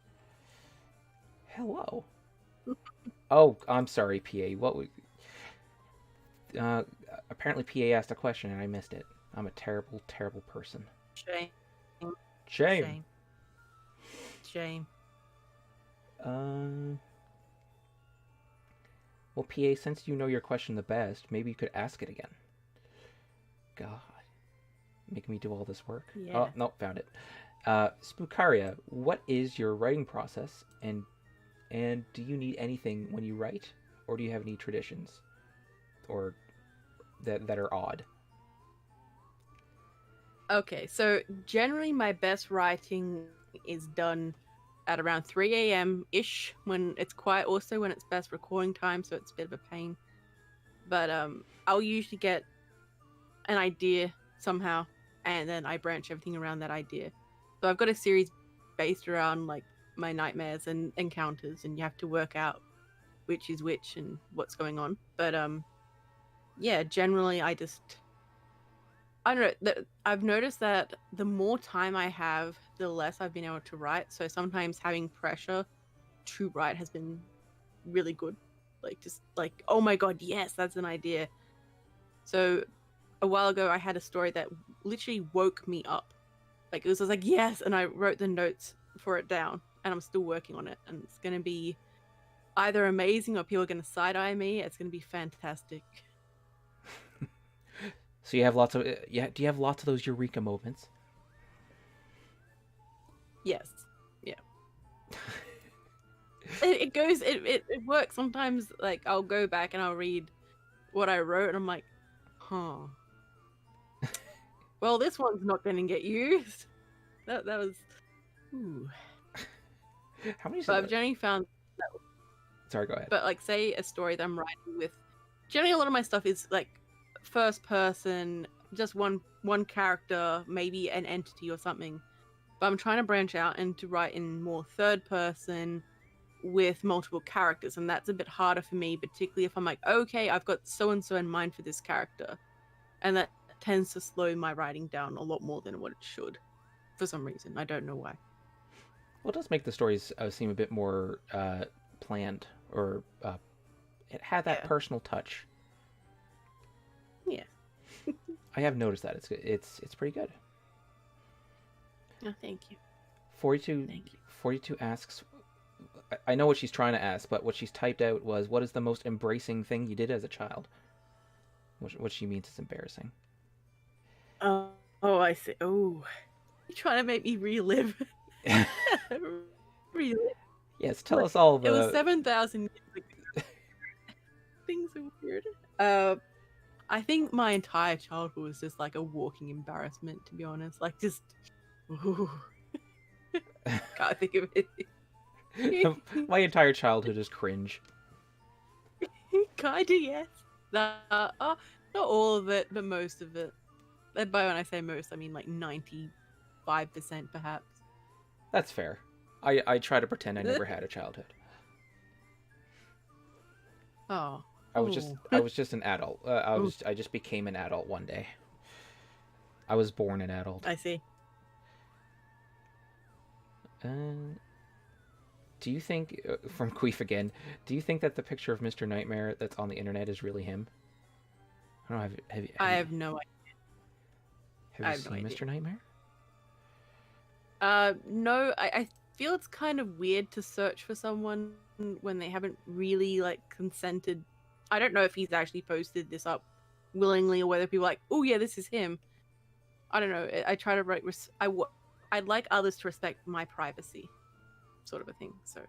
Speaker 1: Hello. Oh, I'm sorry, PA. What would? Apparently, PA asked a question and I missed it. I'm a terrible, terrible person.
Speaker 2: Shame.
Speaker 1: Shame.
Speaker 2: Shame.
Speaker 1: Well, PA, since you know your question the best, maybe you could ask it again. God, making me do all this work.
Speaker 2: Yeah.
Speaker 1: Oh, no, found it. Spookaria, what is your writing process, and do you need anything when you write, or do you have any traditions, or that are odd?
Speaker 2: Okay, so generally my best writing is done at around 3 a.m. ish when it's quiet. Also, when it's best recording time, so it's a bit of a pain. But I'll usually get an idea somehow, and then I branch everything around that idea. So I've got a series based around like my nightmares and encounters, and you have to work out which is which and what's going on. But yeah, generally I don't know. I've noticed that the more time I have, the less I've been able to write. So sometimes having pressure to write has been really good. Like just like, oh my god, yes, that's an idea. So a while ago, I had a story that literally woke me up. Like it was like yes, and I wrote the notes for it down, and I'm still working on it, and it's gonna be either amazing or people are gonna side eye me. It's gonna be fantastic.
Speaker 1: So you have lots of yeah. Do you have lots of those eureka moments?
Speaker 2: Yes, yeah. It goes. It works. Sometimes like I'll go back and I'll read what I wrote, and I'm like, huh. Well, this one's not going to get used. That was. Ooh.
Speaker 1: How many?
Speaker 2: But I've generally found.
Speaker 1: Sorry, go ahead.
Speaker 2: But like, say a story that I'm writing with. Generally, a lot of my stuff is like first person, just one character, maybe an entity or something. But I'm trying to branch out and to write in more third person with multiple characters, and that's a bit harder for me, particularly if I'm like, okay, I've got so and so in mind for this character, and that tends to slow my writing down a lot more than what it should, for some reason. I don't know why.
Speaker 1: Well, it does make the stories seem a bit more planned, or it had that personal touch.
Speaker 2: Yeah.
Speaker 1: I have noticed that it's pretty good.
Speaker 2: Oh, thank you.
Speaker 1: 42.
Speaker 2: Thank you.
Speaker 1: 42 asks. I know what she's trying to ask, but what she's typed out was, "What is the most embracing thing you did as a child?" What she means is embarrassing.
Speaker 2: Oh, I see. Oh, you're trying to make me relive. Relive.
Speaker 1: Yes, tell us all the.
Speaker 2: It was 7,000 years ago. Things are weird. I think my entire childhood was just like a walking embarrassment, to be honest. Like just, ooh. Can't think of it.
Speaker 1: My entire childhood is cringe.
Speaker 2: Kinda, yes. Not all of it, but most of it. And by when I say most, I mean like 95% perhaps.
Speaker 1: That's fair. I try to pretend I never had a childhood.
Speaker 2: Oh.
Speaker 1: I was just an adult. I just became an adult one day. I was born an adult.
Speaker 2: I see.
Speaker 1: Do you think, from Queef again, do you think that the picture of Mr. Nightmare that's on the internet is really him? I don't know.
Speaker 2: I have no idea.
Speaker 1: Have you seen Mr. Nightmare?
Speaker 2: No, I feel it's kind of weird to search for someone when they haven't really like consented. I don't know if he's actually posted this up willingly or whether people are like, oh yeah, this is him. I don't know. I try to like I'd like others to respect my privacy, sort of a thing. So I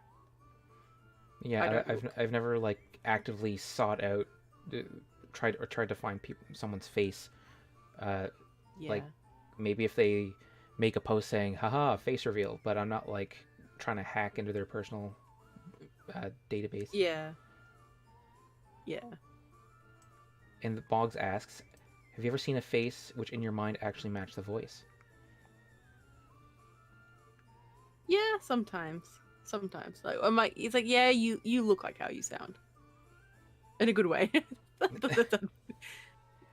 Speaker 1: Yeah,
Speaker 2: don't look.
Speaker 1: I've never like actively sought out, uh, tried to find someone's face. Uh, like
Speaker 2: Yeah.
Speaker 1: maybe if they make a post saying "haha face reveal," but I'm not like trying to hack into their personal database.
Speaker 2: Yeah. Yeah.
Speaker 1: And the Boggs asks, "Have you ever seen a face which in your mind actually matched the voice?"
Speaker 2: Yeah. Sometimes. Sometimes. Like I'm like, it's like, yeah, you look like how you sound in a good way.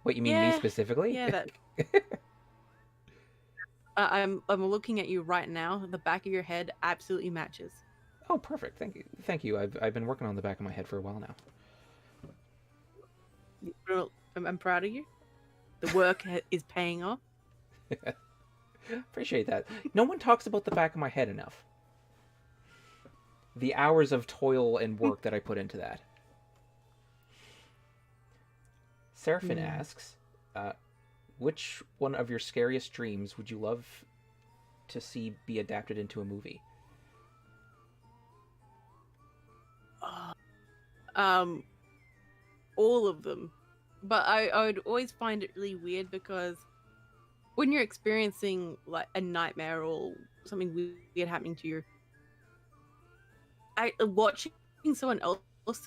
Speaker 1: What you mean, me
Speaker 2: Yeah.
Speaker 1: specifically?
Speaker 2: Yeah. That I'm looking at you right now. The back of your head absolutely matches.
Speaker 1: Oh, perfect. Thank you. Thank you. I've been working on the back of my head for a while now.
Speaker 2: I'm proud of you. The work is paying off.
Speaker 1: Appreciate that. No one talks about the back of my head enough. The hours of toil and work that I put into that. Seraphin
Speaker 2: Hmm.
Speaker 1: asks, uh, which one of your scariest dreams would you love to see be adapted into a movie?
Speaker 2: Oh, um, all of them, but I would always find it really weird because when you're experiencing like a nightmare or something weird happening to you, I watching someone else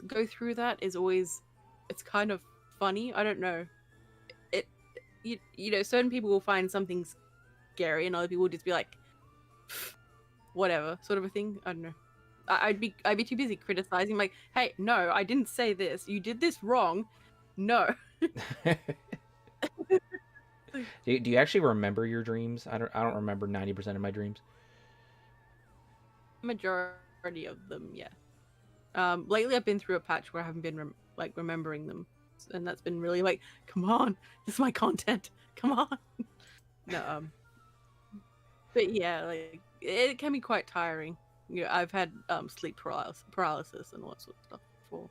Speaker 2: go through that is always it's kind of funny. I don't know. It you know certain people will find something scary and other people will just be like whatever sort of a thing. I don't know. I'd be too busy criticizing like, hey, no, I didn't say this. You did this wrong. No.
Speaker 1: Do you actually remember your dreams? I don't remember 90% of my dreams.
Speaker 2: Majority of them, yeah. Lately I've been through a patch where I haven't been like remembering them, and that's been really like, come on, this is my content. Come on. No, but yeah, like it can be quite tiring. Yeah, I've had sleep paralysis and all that sort of stuff before.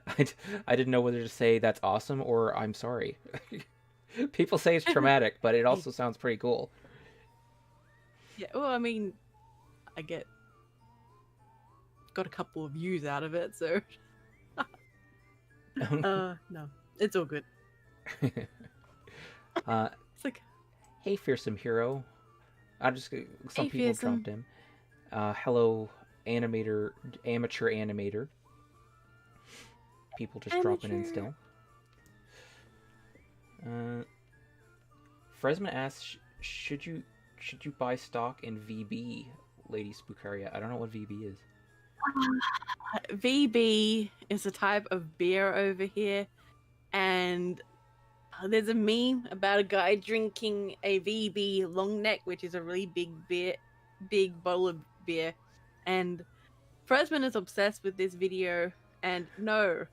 Speaker 1: I, I didn't know whether to say that's awesome or I'm sorry. People say it's traumatic, but it also sounds pretty cool.
Speaker 2: Yeah, well, I mean, I got a couple of views out of it, so no, it's all good.
Speaker 1: uh,
Speaker 2: It's like,
Speaker 1: hey, fearsome hero. I just some
Speaker 2: hey,
Speaker 1: people
Speaker 2: fearsome.
Speaker 1: dropped in. Hello, animator, amateur animator. People just dropping in
Speaker 2: Amateur.
Speaker 1: still. Uh, Fresma asks, should you buy stock in VB, Lady Spookaria? I don't know what VB is.
Speaker 2: VB is a type of beer over here, and there's a meme about a guy drinking a VB long neck, which is a really big beer, big bottle of beer, and Fresman is obsessed with this video. And no,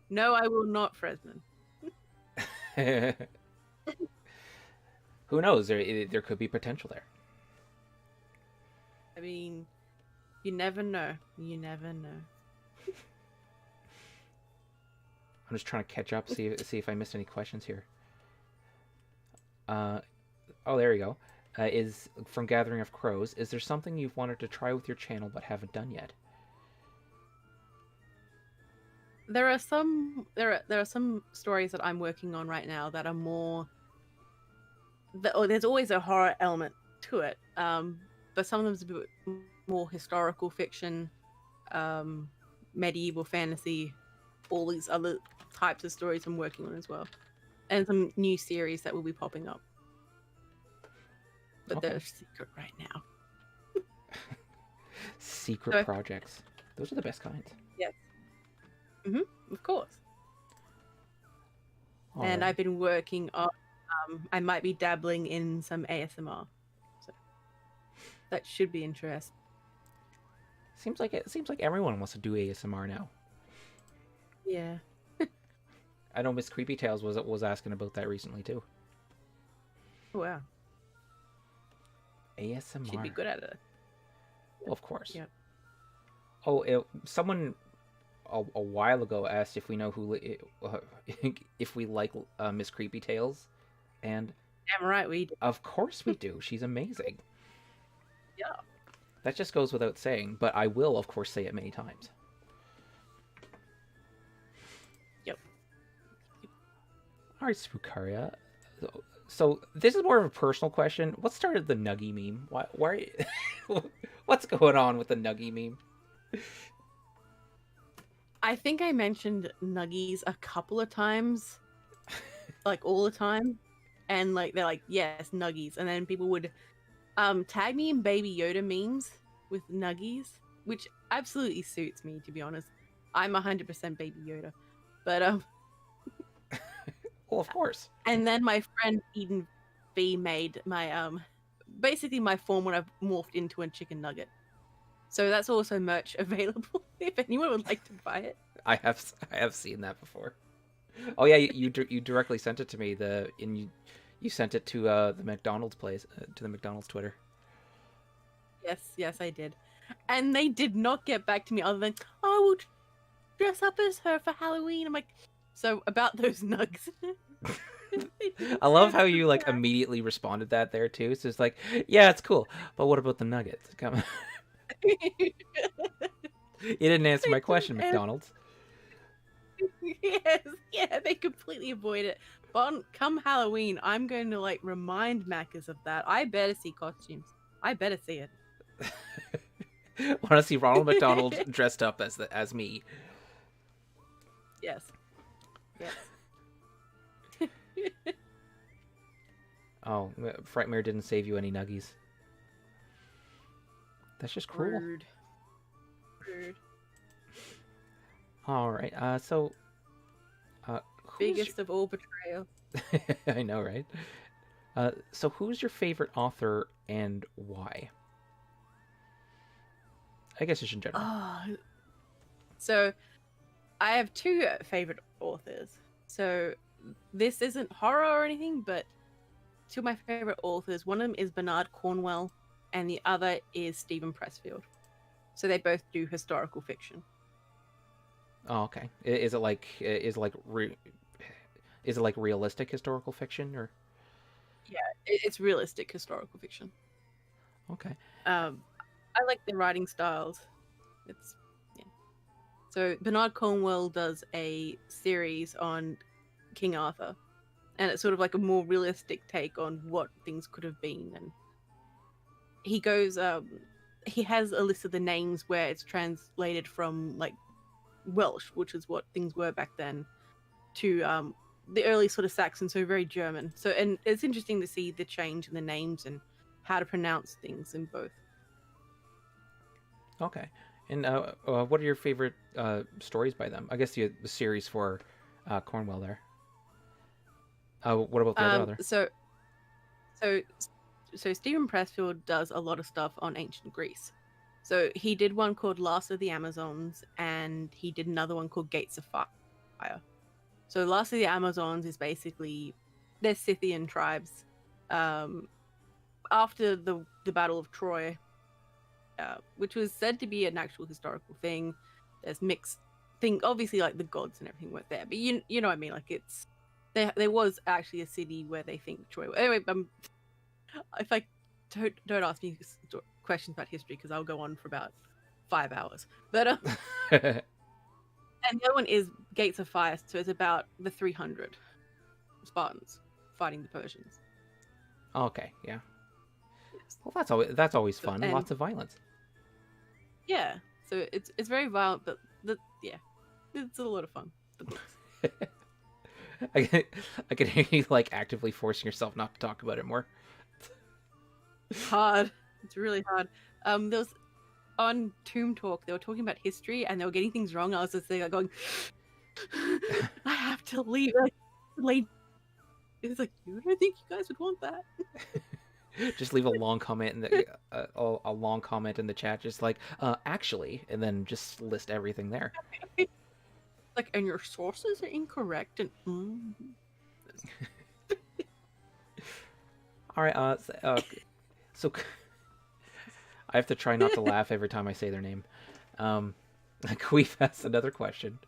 Speaker 2: no, I will not, Fresman.
Speaker 1: Who knows? There could be potential there.
Speaker 2: I mean, you never know. You never know.
Speaker 1: I'm just trying to catch up, see if I missed any questions here. Uh, oh, there you go. Is from Gathering of Crows. Is there something you've wanted to try with your channel but haven't done yet?
Speaker 2: There are some stories that I'm working on right now that are more there's always a horror element to it, but some of them's a bit more historical fiction, um, medieval fantasy, all these other types of stories I'm working on as well, and some new series that will be popping up, but
Speaker 1: Okay.
Speaker 2: they're secret right now.
Speaker 1: Secret
Speaker 2: So
Speaker 1: projects. Those are the best kinds.
Speaker 2: yes, of course.
Speaker 1: All
Speaker 2: And
Speaker 1: right.
Speaker 2: I've been working on. I might be dabbling in some ASMR, so that should be interesting.
Speaker 1: Seems like everyone wants to do ASMR now.
Speaker 2: Yeah.
Speaker 1: I know Miss Creepy Tales was asking about that recently too.
Speaker 2: Wow. She'd be
Speaker 1: ASMR.
Speaker 2: good at it.
Speaker 1: Well, of course.
Speaker 2: Yeah.
Speaker 1: Oh, someone a while ago asked if we know if we like Miss Creepy Tales, and
Speaker 2: Damn right we do.
Speaker 1: of course we do. She's amazing.
Speaker 2: Yeah.
Speaker 1: That just goes without saying, but I will, of course, say it many times.
Speaker 2: Yep.
Speaker 1: All right, Spookaria. So this is more of a personal question. What started the Nuggy meme? Why what's going on with the Nuggy meme?
Speaker 2: I think I mentioned nuggies a couple of times, like all the time, and like they're like, yes, nuggies, and then people would tag me in Baby Yoda memes with nuggies, which absolutely suits me, to be honest. I'm 100% Baby Yoda, but
Speaker 1: Well, of course.
Speaker 2: and then my friend Eden V made my basically my form when I've morphed into a chicken nugget. So that's also merch available if anyone would like to buy it.
Speaker 1: I have seen that before. Oh yeah, you directly sent it to me. You sent it to the McDonald's place, to the McDonald's Twitter.
Speaker 2: Yes, I did. And they did not get back to me other than, oh, we'll dress up as her for Halloween. I'm like, so about those nugs.
Speaker 1: I love how you like immediately responded that there too. So it's like, yeah, it's cool, but what about the nuggets? Come, you didn't answer my question, McDonald's.
Speaker 2: Yes, yeah, they completely avoid it. But come Halloween, I'm going to like remind Macca's of that. I better see costumes. I better see it.
Speaker 1: Want to see Ronald McDonald dressed up as me?
Speaker 2: Yes.
Speaker 1: Oh, Frightmare didn't save you any nuggies. That's just cruel.
Speaker 2: Rude.
Speaker 1: All right. So,
Speaker 2: Biggest of all betrayal.
Speaker 1: I know, right? So who's your favorite author and why? I guess just in general.
Speaker 2: So, I have two favorite authors. So, this isn't horror or anything, but two of my favorite authors. One of them is Bernard Cornwell, and the other is Stephen Pressfield. So they both do historical fiction.
Speaker 1: Oh, okay. Is it like realistic historical fiction or?
Speaker 2: Yeah, it's realistic historical fiction.
Speaker 1: Okay.
Speaker 2: I like their writing styles. It's yeah. So Bernard Cornwell does a series on King Arthur, and it's sort of like a more realistic take on what things could have been. And he goes, he has a list of the names where it's translated from like Welsh, which is what things were back then, to the early sort of Saxon, so very German. So, and it's interesting to see the change in the names and how to pronounce things in both.
Speaker 1: Okay. And what are your favorite stories by them? I guess the series for Cornwell there. What about the other?
Speaker 2: So Stephen Pressfield does a lot of stuff on ancient Greece. So he did one called Last of the Amazons, and he did another one called Gates of Fire. So Last of the Amazons is basically they're Scythian tribes. After the Battle of Troy, which was said to be an actual historical thing, there's mixed thing. Obviously, like the gods and everything weren't there, but you know what I mean. Like it's there was actually a city where they think Troy. Anyway, if I don't ask me questions about history because I'll go on for about 5 hours. But and the other one is Gates of Fire, so it's about the 300 Spartans fighting the Persians.
Speaker 1: Okay, yeah. Well, that's always fun.
Speaker 2: And,
Speaker 1: lots of violence.
Speaker 2: Yeah, so it's very violent, but it's a lot of fun. The books.
Speaker 1: I can hear you like actively forcing yourself not to talk about it more.
Speaker 2: It's hard. It's really hard. There was on Tomb Talk, they were talking about history and they were getting things wrong. I was just there going, I have to leave. It's like, I don't think you guys would want that.
Speaker 1: Just leave a long comment in the chat, just like actually, and then just list everything there.
Speaker 2: Like, and your sources are incorrect, and
Speaker 1: all right. So I have to try not to laugh every time I say their name. Um, Queef has another question.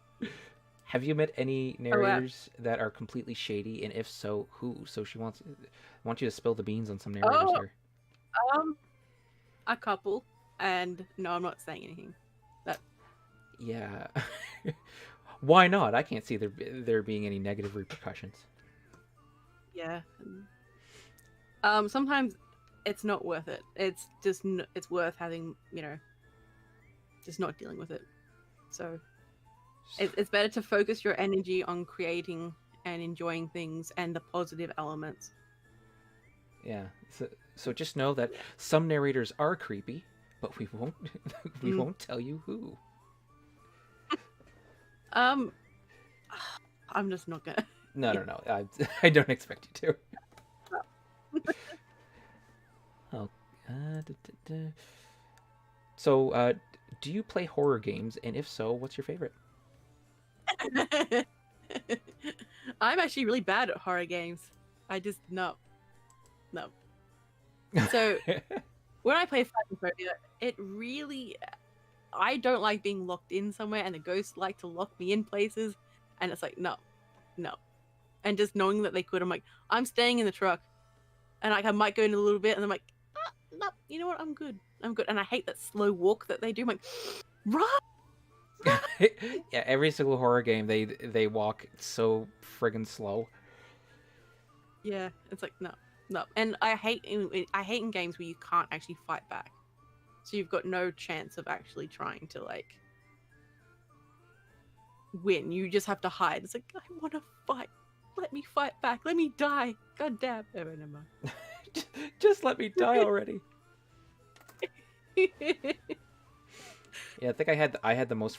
Speaker 1: Have you met any
Speaker 2: Oh wow.
Speaker 1: narrators that are completely shady, and if so, who? So she wants you to spill the beans on some narrators
Speaker 2: Oh,
Speaker 1: here.
Speaker 2: um, a couple, and no, I'm not saying anything. That
Speaker 1: Yeah. Why not? I can't see there being any negative repercussions.
Speaker 2: yeah. Sometimes it's not worth it. It's just it's worth having, just not dealing with it. So it's better to focus your energy on creating and enjoying things and the positive elements.
Speaker 1: Yeah. So just know that
Speaker 2: Yeah.
Speaker 1: some narrators are creepy, but we won't we
Speaker 2: Mm.
Speaker 1: won't tell you who.
Speaker 2: Um, I'm just not gonna.
Speaker 1: No,
Speaker 2: Yeah.
Speaker 1: no, no. I don't expect you to. Oh. Da, da, da. So, do you play horror games? And if so, what's your favorite?
Speaker 2: I'm actually really bad at horror games. I just no. So when I play Phasmophobia, it really I don't like being locked in somewhere, and the ghosts like to lock me in places, and it's like no, no. And just knowing that they could, I'm like, I'm staying in the truck, and like I might go in a little bit, and I'm like, no, you know what? I'm good. I'm good. And I hate that slow walk that they do. I'm like, run, run.
Speaker 1: Yeah, every single horror game they walk so friggin' slow.
Speaker 2: Yeah, it's like no, no. And I hate in games where you can't actually fight back, so you've got no chance of actually trying to like win. You just have to hide. It's like I want to fight. Let me fight back. Let me die. God damn. Oh, never mind.
Speaker 1: Just let me die already. Yeah, I think I had the most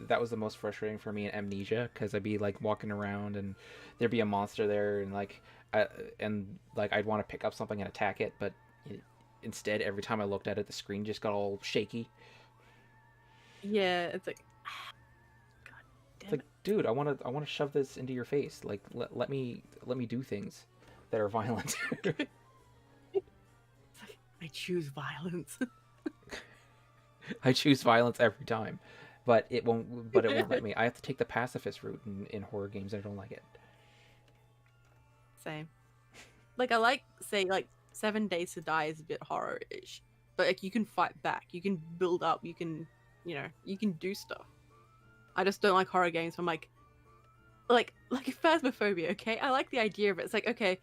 Speaker 1: that was the most frustrating for me in Amnesia, because I'd be like walking around and there'd be a monster there, and like I'd want to pick up something and attack it, but instead every time I looked at it the screen just got all shaky.
Speaker 2: Yeah, it's like God
Speaker 1: It's
Speaker 2: damn
Speaker 1: like,
Speaker 2: it.
Speaker 1: dude, I want to shove this into your face. Like let me do things that are violent.
Speaker 2: It's like, I choose violence.
Speaker 1: I choose violence every time, but it won't let me. I have to take the pacifist route in horror games. I don't like it.
Speaker 2: Same. Like I like say like 7 Days to Die is a bit horror-ish, but like you can fight back. You can build up. You can you can do stuff. I just don't like horror games. I'm like Phasmophobia. Okay, I like the idea of it. It's like okay,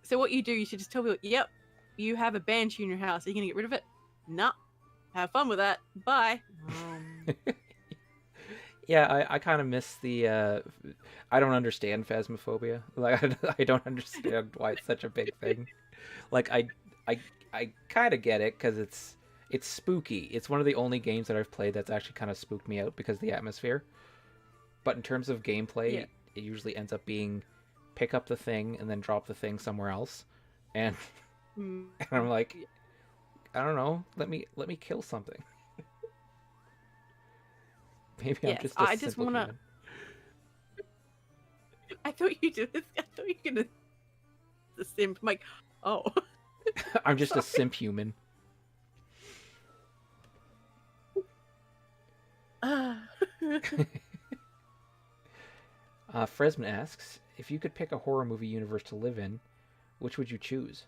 Speaker 2: so what you do, you should just tell people, yep, you have a banshee in your house. Are you gonna get rid of it? Nah. Have fun with that. Bye.
Speaker 1: Yeah, I kind of miss the. I don't understand Phasmophobia. Like I don't understand why it's such a big thing. Like I I kind of get it because it's spooky. It's one of the only games that I've played that's actually kind of spooked me out because of the atmosphere. But in terms of
Speaker 2: Yeah.
Speaker 1: gameplay, it usually ends up being pick up the thing and then drop the thing somewhere else, and,
Speaker 2: Mm,
Speaker 1: and I'm like,
Speaker 2: yeah.
Speaker 1: I don't know. Let me kill something. Maybe I'm
Speaker 2: Yes,
Speaker 1: just a
Speaker 2: I just
Speaker 1: simple
Speaker 2: wanna.
Speaker 1: human.
Speaker 2: I thought you did this. I thought you were gonna the simp. I'm like, oh,
Speaker 1: I'm just a
Speaker 2: sorry.
Speaker 1: simp human.
Speaker 2: Ah.
Speaker 1: Fresman asks, if you could pick a horror movie universe to live in, which would you choose?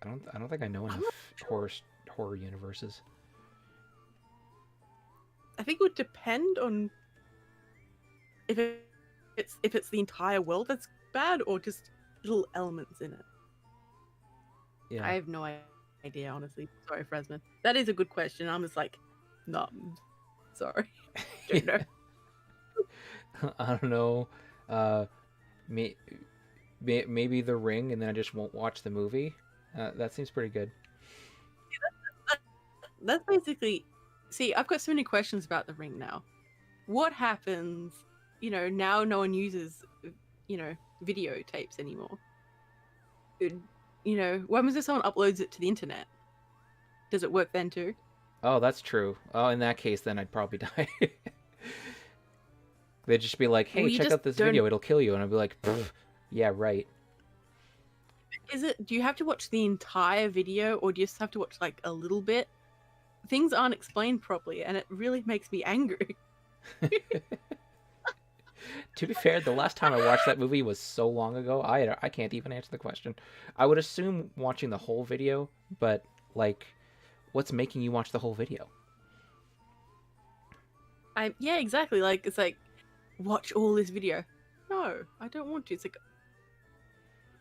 Speaker 1: I don't think I know
Speaker 2: I'm not
Speaker 1: enough
Speaker 2: sure.
Speaker 1: horror universes.
Speaker 2: I think it would depend on if it's the entire world that's bad or just little elements in it. I
Speaker 1: Yeah.
Speaker 2: have no idea, honestly. Sorry, Fresman. That is a good question. I'm just like, no, sorry, don't know.
Speaker 1: I don't know. Uh, may, maybe The Ring, and then I just won't watch the movie. That seems pretty good.
Speaker 2: That's basically. See, I've got so many questions about the ring now. What happens? Now no one uses, videotapes anymore. When was this someone uploads it to the internet? Does it work then too?
Speaker 1: Oh, that's true. Oh, in that case, then I'd probably die. They'd just be like, "Hey,
Speaker 2: We
Speaker 1: check
Speaker 2: just
Speaker 1: out this
Speaker 2: don't.
Speaker 1: video. It'll kill you," and I'd be like, "Pfft, "Yeah, right."
Speaker 2: is it? Do you have to watch the entire video, or do you just have to watch like a little bit? Things aren't explained properly, and it really makes me angry.
Speaker 1: To be fair, the last time I watched that movie was so long ago, I can't even answer the question. I would assume watching the whole video, but like, what's making you watch the whole video?
Speaker 2: Yeah, exactly. Like it's like watch all this video. No, I don't want to. It's like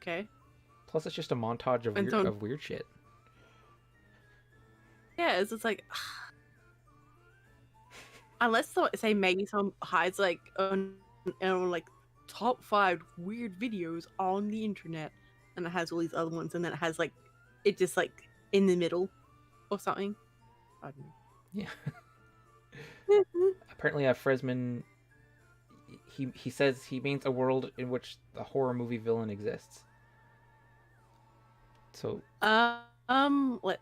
Speaker 2: okay,
Speaker 1: Plus, it's just a montage of
Speaker 2: and so
Speaker 1: weird shit.
Speaker 2: yeah, it's just like unless say maybe someone hides like on like top 5 weird videos on the internet, and it has all these other ones, and then it has like it just like in the middle or something. I don't know.
Speaker 1: Yeah. Apparently, Fresman, he says he means a world in which the horror movie villain exists. So,
Speaker 2: Let's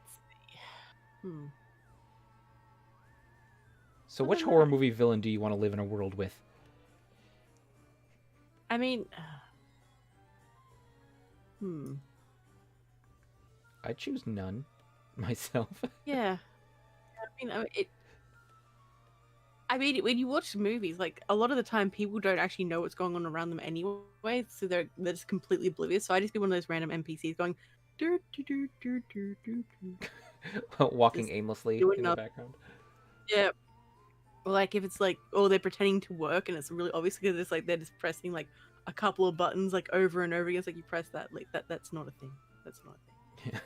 Speaker 2: see.
Speaker 1: so
Speaker 2: I
Speaker 1: which
Speaker 2: don't
Speaker 1: horror
Speaker 2: know.
Speaker 1: movie villain do you want to live in a world with?
Speaker 2: I mean,
Speaker 1: I choose none myself.
Speaker 2: yeah. I mean, when you watch movies, like a lot of the time, people don't actually know what's going on around them anyway, so they're just completely oblivious. So I just be one of those random NPCs going, "Dur, dur, dur, dur, dur, dur, dur,"
Speaker 1: Walking
Speaker 2: just
Speaker 1: aimlessly
Speaker 2: doing
Speaker 1: in the
Speaker 2: nothing.
Speaker 1: background.
Speaker 2: Yeah. Or like if it's like, oh, they're pretending to work, and it's really obvious because it's like they're just pressing like a couple of buttons like over and over again. It's like you press that, like that's not a thing. That's not a thing.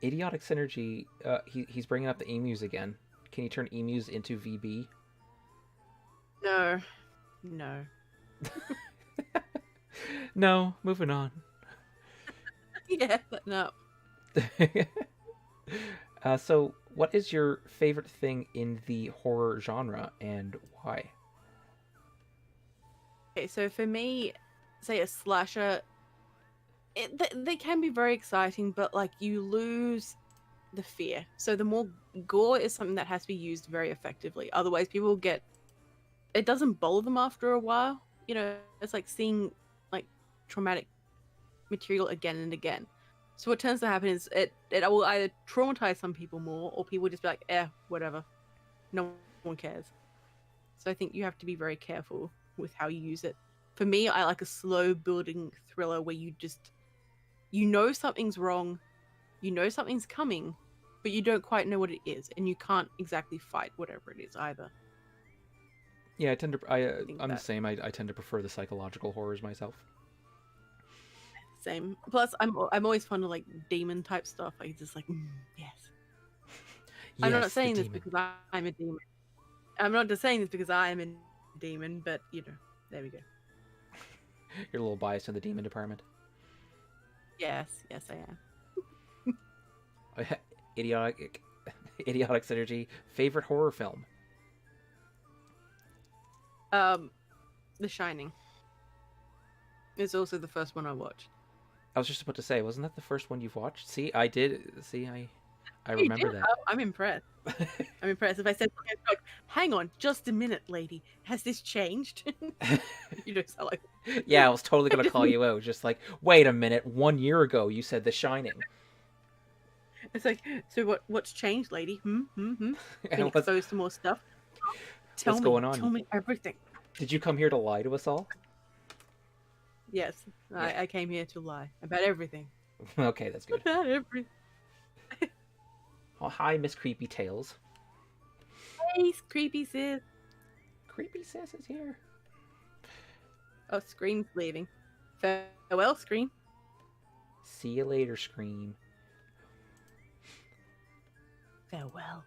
Speaker 1: Idiotic Synergy, he's bringing up the emus again. Can you turn emus into VB?
Speaker 2: No, no.
Speaker 1: No, moving on.
Speaker 2: Yeah, but no.
Speaker 1: So, what is your favorite thing in the horror genre and why?
Speaker 2: Okay, so for me, say a slasher, they can be very exciting, but like you lose the fear. So the more gore is something that has to be used very effectively. Otherwise, people get it doesn't bother them after a while. You know, it's like seeing like traumatic material again and again. So what tends to happen is it will either traumatize some people more, or people just be like, whatever, no one cares. So I think you have to be very careful with how you use it. For me, I like a slow building thriller where you know something's wrong, you know something's coming, but you don't quite know what it is, and you can't exactly fight whatever it is either.
Speaker 1: Yeah, I tend to.
Speaker 2: Think
Speaker 1: I'm the
Speaker 2: that
Speaker 1: same. I tend to prefer the psychological horrors myself.
Speaker 2: same. Plus, I'm always fond of like demon type stuff. Like just like yes. I'm not
Speaker 1: Yes, the
Speaker 2: saying this
Speaker 1: demon.
Speaker 2: because I'm a demon. I'm not just saying this because I am a demon, but you know, there we go.
Speaker 1: You're a little biased in the demon department.
Speaker 2: Yes, yes, I am.
Speaker 1: Idiotic, idiotic synergy. Favorite horror film?
Speaker 2: The Shining is also the first one I watched.
Speaker 1: I was just about to say, wasn't that the first one you've watched? See, I did. See, I
Speaker 2: You
Speaker 1: remember
Speaker 2: did?
Speaker 1: that.
Speaker 2: Oh, I'm impressed. I'm impressed. If I said something like, "Hang on, just a minute, lady, has this changed?" You don't sound like.
Speaker 1: Yeah, I was totally
Speaker 2: I
Speaker 1: gonna
Speaker 2: just
Speaker 1: call you out. Just like, wait a minute. 1 year ago, you said The Shining.
Speaker 2: It's like, so what's changed, lady? Been
Speaker 1: what's
Speaker 2: exposed to more stuff.
Speaker 1: what's going
Speaker 2: Tell
Speaker 1: on?
Speaker 2: me everything.
Speaker 1: Did you come here to lie to us all?
Speaker 2: Yes,
Speaker 1: Yeah.
Speaker 2: I came here to lie about everything.
Speaker 1: Okay, that's good.
Speaker 2: About everything.
Speaker 1: Oh, hi, Miss Creepy Tales.
Speaker 2: Hey, creepy sis.
Speaker 1: Creepy Sis is here.
Speaker 2: Oh, Scream's leaving. Farewell, Scream.
Speaker 1: See you later, Scream.
Speaker 2: Farewell.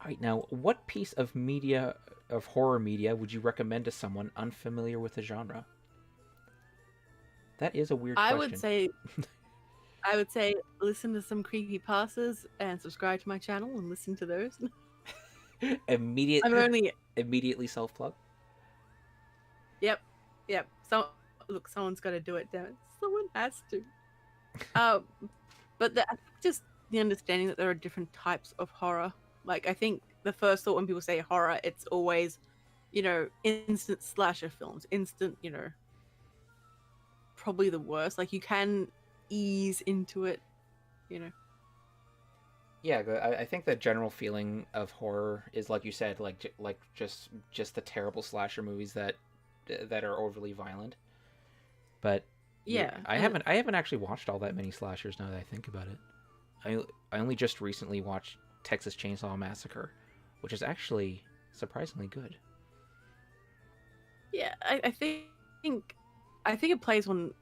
Speaker 1: All right, now, what piece of media, of horror media, would you recommend to someone unfamiliar with the genre? That is a weird
Speaker 2: I
Speaker 1: question.
Speaker 2: would say listen to some creepy pastas and subscribe to my channel and listen to those. I'm only
Speaker 1: Immediately self-plug.
Speaker 2: Yep. Look, someone's got to do it. Damn it, someone has to. But I think just the understanding that there are different types of horror. Like I think the first thought when people say horror, it's always instant slasher films, instant, probably the worst. Like you can ease into it, you know.
Speaker 1: Yeah, I think the general feeling of horror is like you said, like just the terrible slasher movies that are overly violent. But
Speaker 2: Yeah, and
Speaker 1: I haven't actually watched all that many slashers now that I think about it. I only just recently watched Texas Chainsaw Massacre, which is actually surprisingly good.
Speaker 2: yeah, think I think it plays on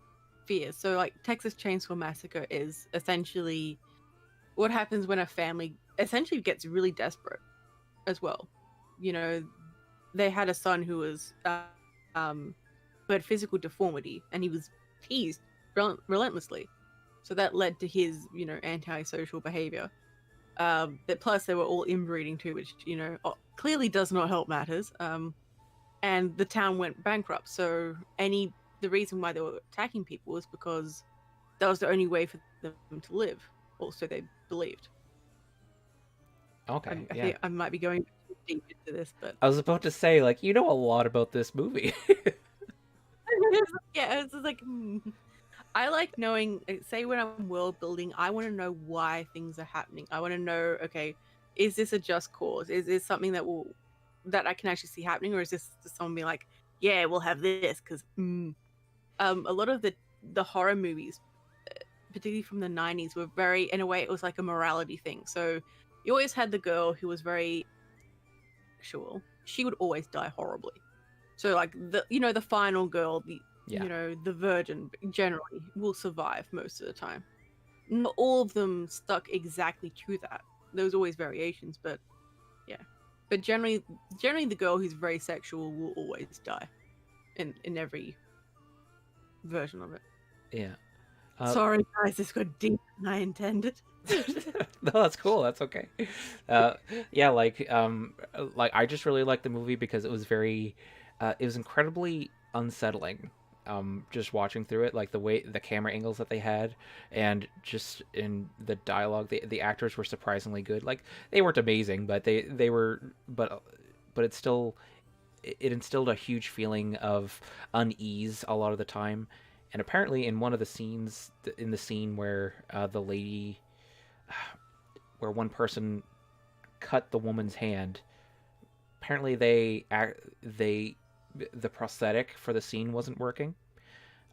Speaker 2: fear. So like Texas Chainsaw Massacre is essentially what happens when a family essentially gets really desperate as well. You know, they had a son um who had physical deformity, and he was teased relentlessly. So that led to his, antisocial behavior. But plus they were all inbreeding too, which clearly does not help matters. And the town went bankrupt. So the reason why they were attacking people was because that was the only way for them to live. Also, they believed.
Speaker 1: Okay,
Speaker 2: I
Speaker 1: yeah.
Speaker 2: think I might be going too deep into this, but
Speaker 1: I was about to say, like, you know a lot about this movie.
Speaker 2: yeah, it's just like I like knowing. Say when I'm world building, I want to know why things are happening. I want to know, okay, is this a just cause? Is this something that I can actually see happening, or is this just someone being like, yeah, we'll have this because a lot of the horror movies, particularly from the 90s, were very, in a way, it was like a morality thing. So you always had the girl who was very sexual. She would always die horribly. So like the final girl,
Speaker 1: Yeah.
Speaker 2: the virgin generally will survive most of the time. Not all of them stuck exactly to that. There was always variations, but yeah. But generally the girl who's very sexual will always die in every version of it.
Speaker 1: Yeah.
Speaker 2: Sorry guys, this got deeper than I intended.
Speaker 1: No, that's cool. That's okay. Uh, yeah, like I just really liked the movie because it was incredibly unsettling. Just watching through it, like the way the camera angles that they had, and just in the dialogue, the actors were surprisingly good. Like they weren't amazing, but they were, but it instilled a huge feeling of unease a lot of the time. And apparently, in one of the scenes, in the scene where the lady where one person cut the woman's hand. Apparently, they the prosthetic for the scene wasn't working,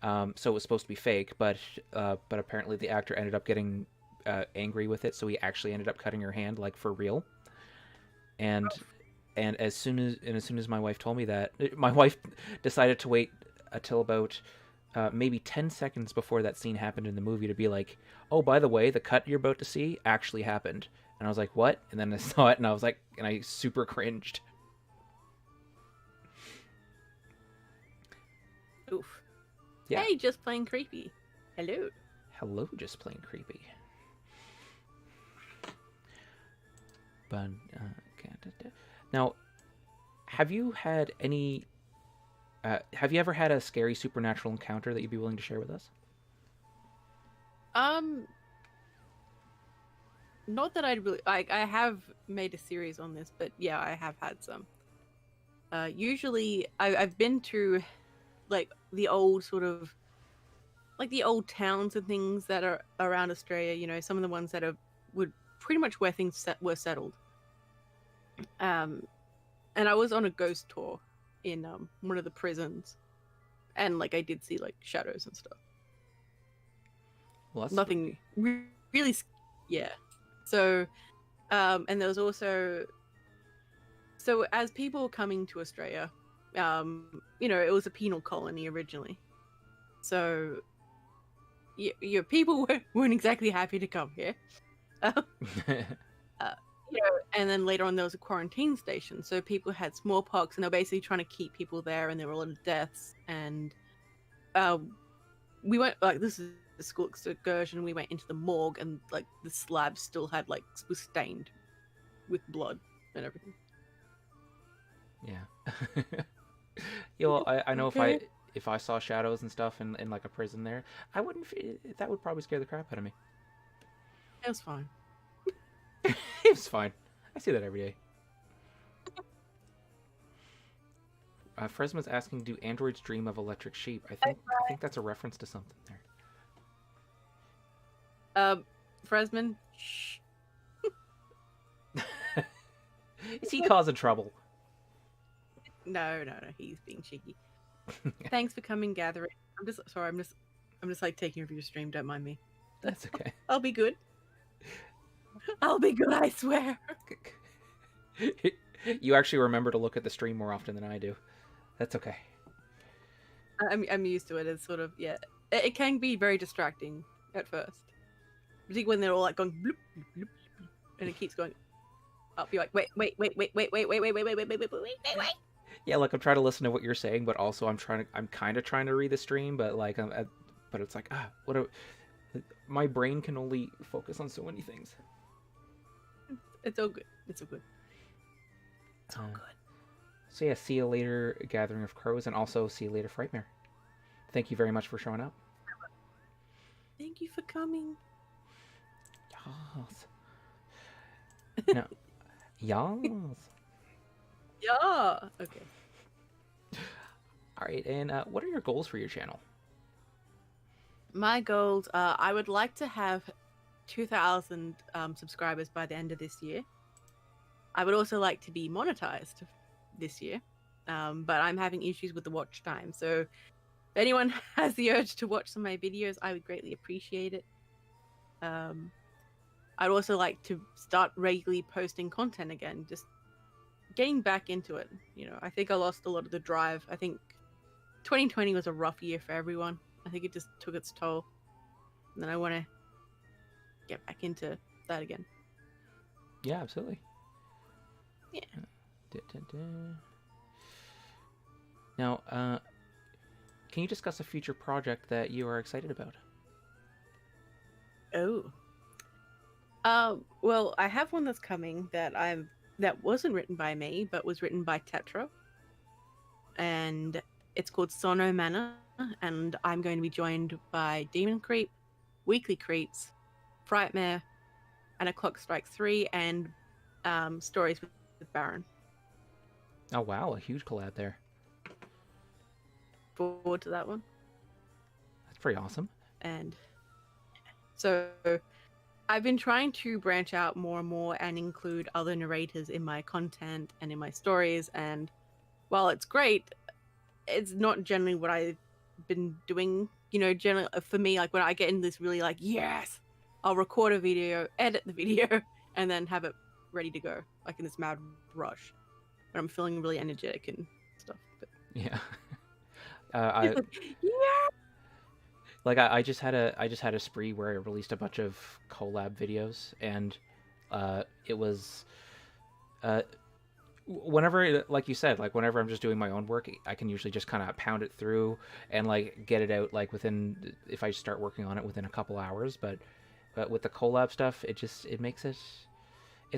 Speaker 1: so it was supposed to be fake. But apparently the actor ended up getting angry with it, so he actually ended up cutting her hand like for real. And as soon as my wife told me that, my wife decided to wait until about maybe 10 seconds before that scene happened in the movie to be like, oh, by the way, the cut you're about to see actually happened. And I was like, what? And then I saw it and I was like, and I super cringed.
Speaker 2: Oof.
Speaker 1: Yeah.
Speaker 2: Hey, just plain creepy. Hello.
Speaker 1: Hello, just plain creepy. But, now, have you had any. Have you ever had a scary supernatural encounter that you'd be willing to share with us?
Speaker 2: Um, Not that I'd really like. I have made a series on this, but yeah, I have had some. Usually, I've been to like the old sort of like the old towns and things that are around Australia. Some of the ones that would pretty much where things were settled. Um, and I was on a ghost tour in one of the prisons, and like I did see like shadows and stuff.
Speaker 1: Well, that's
Speaker 2: Nothing really, yeah. So, and there was also as people were coming to Australia, it was a penal colony originally. So, your people weren't exactly happy to come here. And then later on there was a quarantine station, so people had smallpox, and they're basically trying to keep people there, and there were a lot of deaths. And we went like this is a school excursion. We went into the morgue, and like the slab still had was stained with blood and everything.
Speaker 1: Yeah. You know, I know
Speaker 2: Okay.
Speaker 1: if I saw shadows and stuff in like a prison there, I wouldn't. That would probably scare the crap out of me.
Speaker 2: It was fine.
Speaker 1: It's fine. I see that every day. Fresma's asking, do androids dream of electric sheep? I think that's a reference to something there.
Speaker 2: Fresman, shh.
Speaker 1: Is he causing trouble?
Speaker 2: No, he's being cheeky. Thanks for coming, gathering. I'm just sorry. I'm just like taking over your stream. Don't mind me.
Speaker 1: That's okay.
Speaker 2: I'll be good. I'll be good. I swear.
Speaker 1: You actually remember to look at the stream more often than I do. That's okay.
Speaker 2: I'm used to it. It's sort of It can be very distracting at first, particularly when they're all like going bloop, bloop, bloop, bloop, and it keeps going up. You're like, wait.
Speaker 1: Yeah, like I'm trying to listen to what you're saying, but also I'm kind of trying to read the stream, but like but it's like my brain can only focus on so many things.
Speaker 2: It's all good. It's all good. It's all good.
Speaker 1: So yeah, see you later, Gathering of Crows, and also see you later, Frightmare. Thank you very much for showing up.
Speaker 2: Thank you for coming.
Speaker 1: Yes. No. Yes.
Speaker 2: Yeah. Okay.
Speaker 1: All right, and what are your goals for your channel?
Speaker 2: My goals, I would like to have 2,000 subscribers by the end of this year. I would also like to be monetized this year, but I'm having issues with the watch time. So if anyone has the urge to watch some of my videos, I would greatly appreciate it. I'd also like to start regularly posting content again, just getting back into it. You know, I think I lost a lot of the drive. I think 2020 was a rough year for everyone. I think it just took its toll. And then I want to get back into that again.
Speaker 1: Yeah, absolutely.
Speaker 2: Yeah.
Speaker 1: Now, can you discuss a future project that you are excited about?
Speaker 2: Oh. Well, I have one that's coming that wasn't written by me, but was written by Tetra. And it's called Sono Manor, and I'm going to be joined by Demon Creep, Weekly Creeps, Frightmare, and A Clock Strikes 3, and Stories with Baron.
Speaker 1: Oh wow, a huge collab there.
Speaker 2: Forward to that one.
Speaker 1: That's pretty awesome.
Speaker 2: And so I've been trying to branch out more and more and include other narrators in my content and in my stories, and while it's great, it's not generally what I've been doing. You know, generally for me, like when I get in this really like, yes, I'll record a video, edit the video, and then have it ready to go, like in this mad rush when I'm feeling really energetic and stuff. But...
Speaker 1: Yeah.
Speaker 2: yeah.
Speaker 1: Like I just had a spree where I released a bunch of collab videos, and it was whenever, like you said, like whenever I'm just doing my own work, I can usually just kind of pound it through and like get it out like within, if I start working on it, within a couple hours. But with the collab stuff, it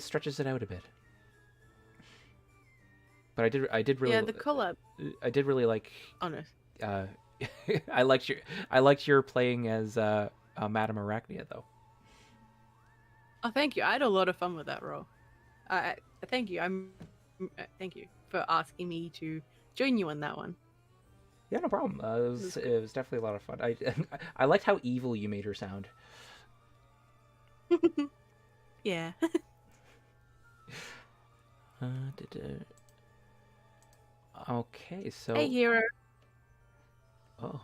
Speaker 1: stretches it out a bit. But I did really
Speaker 2: the collab.
Speaker 1: I did really like.
Speaker 2: Honest.
Speaker 1: I liked your playing as Madame Arachnia though.
Speaker 2: Oh, thank you. I had a lot of fun with that role. Thank you. Thank you for asking me to join you on that one.
Speaker 1: Yeah, no problem. It was definitely a lot of fun. I liked how evil you made her sound.
Speaker 2: Yeah.
Speaker 1: Okay, so.
Speaker 2: Hey, hero.
Speaker 1: Oh.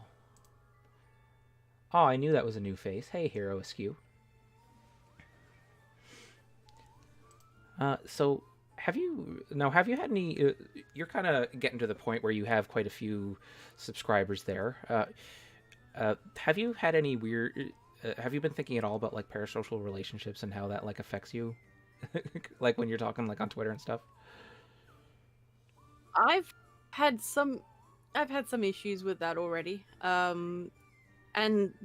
Speaker 1: Oh, I knew that was a new face. Hey, Hero Askew. So have you had any? You're kind of getting to the point where you have quite a few subscribers there. Have you had any weird? Have you been thinking at all about like parasocial relationships and how that like affects you, like when you're talking like on Twitter and stuff?
Speaker 2: I've had some issues with that already. And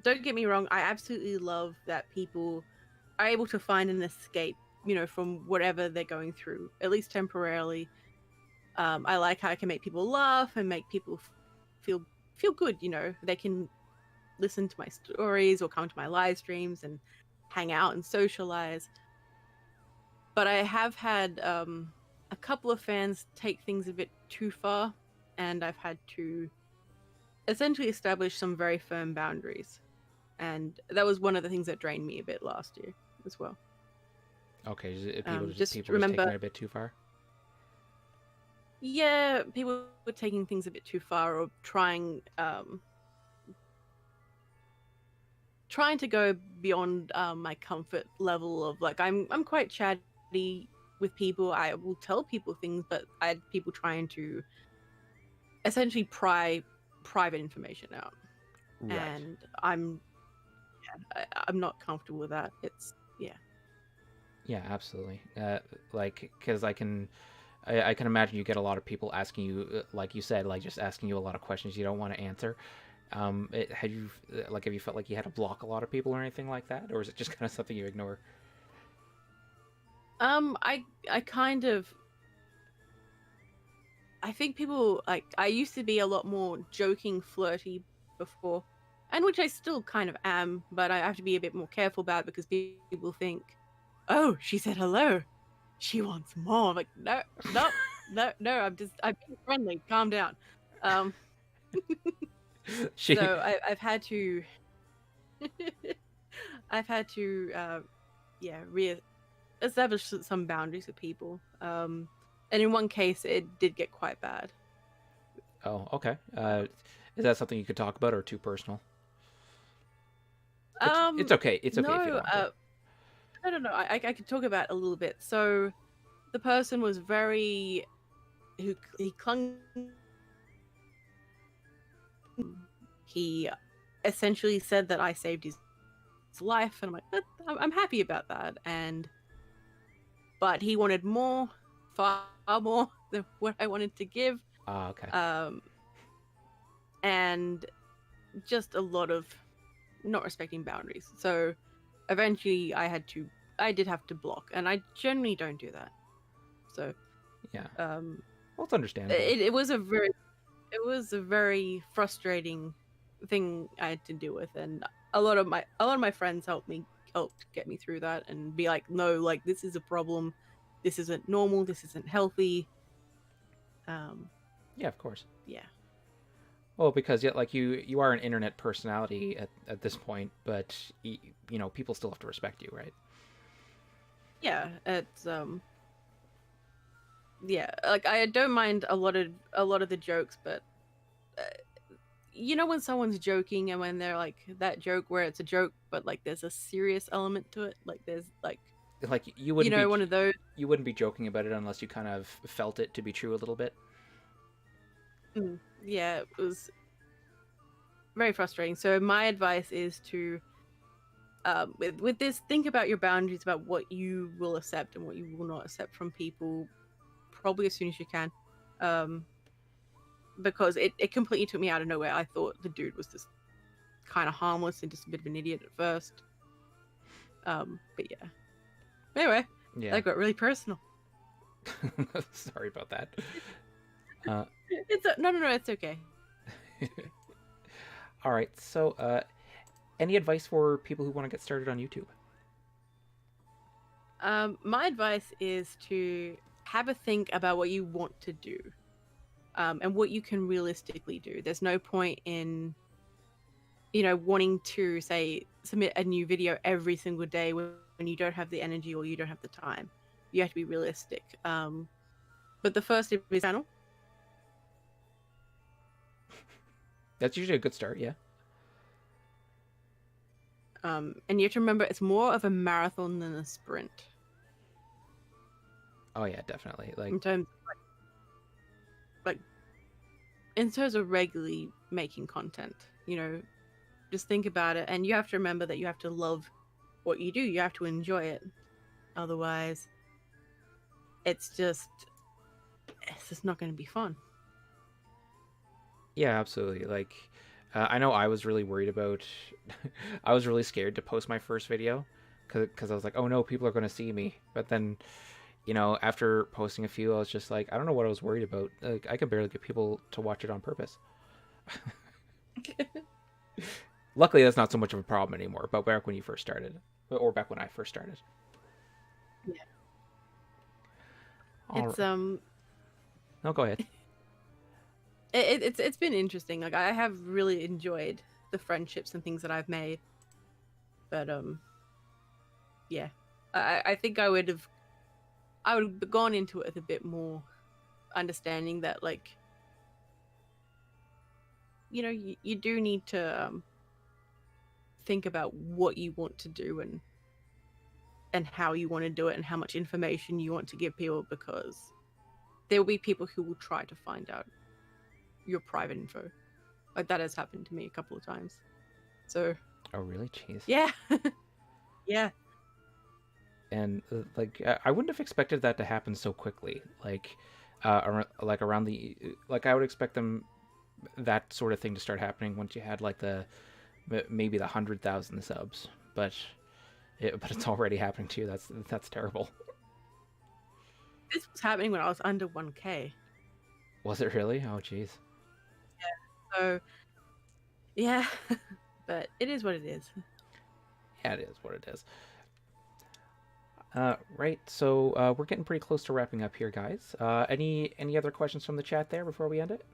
Speaker 2: don't get me wrong, I absolutely love that people are able to find an escape, you know, from whatever they're going through, at least temporarily. I like how I can make people laugh and make people feel good, you know. They can listen to my stories or come to my live streams and hang out and socialize. But I have had a couple of fans take things a bit too far and I've had to essentially establish some very firm boundaries. And that was one of the things that drained me a bit last year as well.
Speaker 1: Okay,
Speaker 2: Just
Speaker 1: people just taking
Speaker 2: remember,
Speaker 1: it a bit too far.
Speaker 2: yeah, people were taking things a bit too far or trying to go beyond my comfort level of like I'm quite chatty with people. I will tell people things, but I had people trying to essentially pry private information out,
Speaker 1: Right.
Speaker 2: and I'm not comfortable with that. It's yeah.
Speaker 1: Yeah, absolutely. Like, because I can imagine you get a lot of people asking you, like you said, like just asking you a lot of questions you don't want to answer. Have you felt like you had to block a lot of people or anything like that, or is it just kind of something you ignore?
Speaker 2: I kind of I think people like I used to be a lot more joking, flirty before, and which I still kind of am, but I have to be a bit more careful about it because people think, "Oh, she said hello, she wants more." I'm like, no, no, no, no. I'm being friendly. Calm down. Um,
Speaker 1: She,
Speaker 2: so I've had to, I've had to, yeah, establish some boundaries with people. And in one case, it did get quite bad.
Speaker 1: oh, okay.
Speaker 2: Um,
Speaker 1: Is that something you could talk about, or too personal? It's
Speaker 2: Um,
Speaker 1: okay. It's okay if you
Speaker 2: no,
Speaker 1: don't want to.
Speaker 2: I don't know. I could talk about it a little bit. So the person was very who he clung. He essentially said that I saved his life, and I'm like, I'm happy about that. And but he wanted more, far more than what I wanted to give.
Speaker 1: Ah, okay.
Speaker 2: Um, and just a lot of not respecting boundaries. So eventually, I did have to block, and I generally don't do that. So
Speaker 1: Yeah.
Speaker 2: um,
Speaker 1: Well, it's understandable.
Speaker 2: it was a very frustrating thing I had to deal with, and a lot of my friends helped get me through that and be like, no, like this is a problem, this isn't normal, this isn't healthy. Um,
Speaker 1: Yeah, of course.
Speaker 2: yeah,
Speaker 1: Well, because yet, like you are an internet personality at this point, but people still have to respect you, right?
Speaker 2: yeah, it's yeah, like I don't mind a lot of the jokes, but uh, you know when someone's joking and when they're like that joke where it's a joke but like there's a serious element to it, like there's like
Speaker 1: Like
Speaker 2: you know one of those.
Speaker 1: you wouldn't be joking about it unless you kind of felt it to be true a little bit.
Speaker 2: Yeah, it was very frustrating. So my advice is to with this, think about your boundaries about what you will accept and what you will not accept from people probably as soon as you can, um because it completely took me out of nowhere. I thought the dude was just kind of harmless and just a bit of an idiot at first, but yeah, anyway,
Speaker 1: Yeah.
Speaker 2: that got really personal.
Speaker 1: Sorry about that. Uh,
Speaker 2: No, it's okay.
Speaker 1: all right. So, any advice for people who want to get started on YouTube?
Speaker 2: My advice is to have a think about what you want to do, and what you can realistically do. There's no point in wanting to say submit a new video every single day when you don't have the energy or you don't have the time. You have to be realistic. But the first step is channel.
Speaker 1: That's usually a good start. Yeah.
Speaker 2: And you have to remember it's more of a marathon than a sprint
Speaker 1: Oh yeah, definitely. Like,
Speaker 2: in terms like in terms of regularly making content. Just think about it, and you have to remember that you have to love what you do. You have to enjoy it. Otherwise, it's just not going to be fun.
Speaker 1: yeah, absolutely. Like, I know I was really worried about. I was really scared to post my first video because I was like, oh no, people are going to see me. But then, after posting a few, I was just like, I don't know what I was worried about. Like, I could barely get people to watch it on purpose. Luckily, that's not so much of a problem anymore. But back when you first started, or back when I first started.
Speaker 2: Yeah.
Speaker 1: All
Speaker 2: It's
Speaker 1: right. No, go ahead.
Speaker 2: It's been interesting. Like I have really enjoyed the friendships and things that I've made, but yeah, I think I would have gone into it with a bit more understanding that like you do need to think about what you want to do and how you want to do it and how much information you want to give people, because there will be people who will try to find out your private info. Like that has happened to me a couple of times. So
Speaker 1: Oh, really? Jeez.
Speaker 2: yeah. Yeah.
Speaker 1: And like I wouldn't have expected that to happen so quickly. Like around the like I would expect them that sort of thing to start happening once you had like the maybe the 100,000 subs, but it's already happening to you. That's terrible.
Speaker 2: This was happening when I was under 1K.
Speaker 1: Was it really? Oh, jeez.
Speaker 2: So yeah. But it is what it is.
Speaker 1: Yeah, it is what it is. Right. So we're getting pretty close to wrapping up here, guys. Any other questions from the chat there before we end it?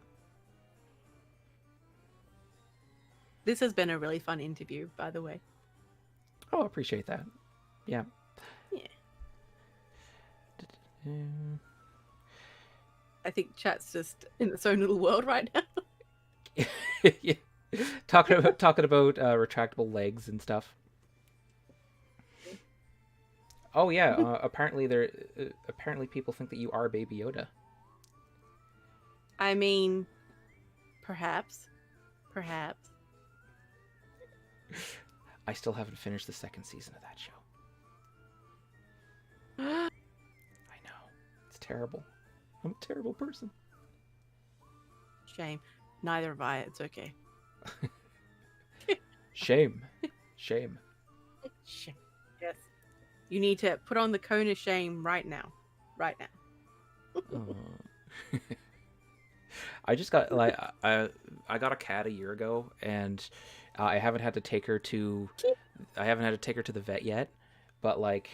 Speaker 2: This has been a really fun interview, by the way.
Speaker 1: Oh, I appreciate that. Yeah.
Speaker 2: Yeah. I think chat's just in its own little world right now.
Speaker 1: Yeah. Talking about retractable legs and stuff. Oh yeah. Apparently people think that you are Baby Yoda.
Speaker 2: I mean, perhaps.
Speaker 1: I still haven't finished the second season of that show. I know. It's terrible. I'm a terrible person.
Speaker 2: Shame. Neither have I. It's okay.
Speaker 1: Shame. Shame.
Speaker 2: Shame. Yes. You need to put on the cone of shame right now. Right now.
Speaker 1: Oh. I just got like I got a cat a year ago, and I haven't had to take her to the vet yet, but like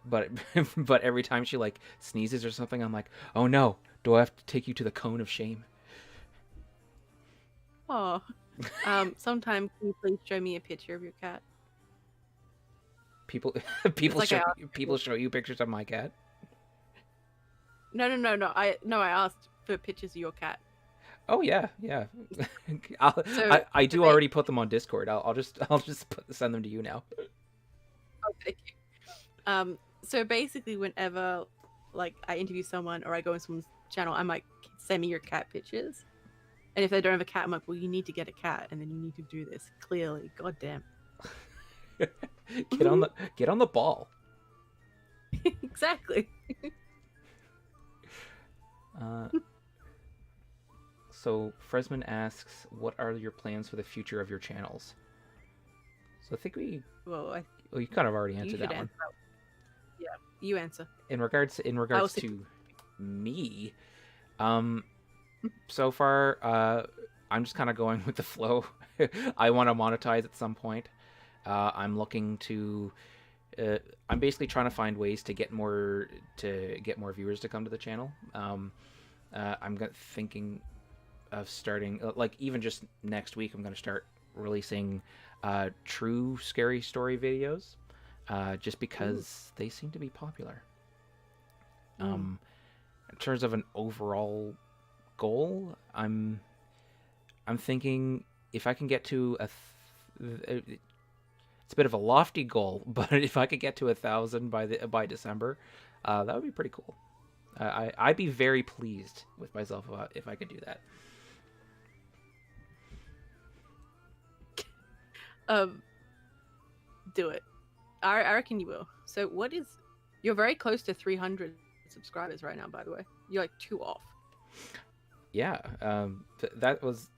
Speaker 1: but but every time she like sneezes or something, I'm like, oh no, do I have to take you to the cone of shame?
Speaker 2: Oh. Sometime can you please show me a picture of your cat?
Speaker 1: People
Speaker 2: Like
Speaker 1: people show you pictures of my cat.
Speaker 2: No. I asked for pictures of your cat.
Speaker 1: Oh yeah. I do
Speaker 2: wait.
Speaker 1: already put them on Discord. I'll just send them to you now.
Speaker 2: Oh, thank you. So basically, whenever like I interview someone or I go on someone's channel, I'm like, send me your cat pictures. And if they don't have a cat, I'm like, well, you need to get a cat, and then you need to do this clearly. God damn.
Speaker 1: Get on the ball.
Speaker 2: Exactly.
Speaker 1: So Fresman asks, what are your plans for the future of your channels? So I think
Speaker 2: Well,
Speaker 1: you kind of already answered that one.
Speaker 2: Yeah, you answer.
Speaker 1: In regards to me, so far, I'm just kind of going with the flow. I want to monetize at some point. I'm looking to. I'm basically trying to find ways to get more viewers to come to the channel. I'm thinking of starting like even just next week. I'm going to start releasing true scary story videos, just because they seem to be popular. In terms of an overall goal, I'm thinking if I can get to it's a bit of a lofty goal, but if I could get to 1,000 by December, that would be pretty cool. I'd be very pleased with myself if I could do that.
Speaker 2: Do it. I reckon you will. So you're very close to 300 subscribers right now, by the way. You're like 2 off.
Speaker 1: Yeah, that was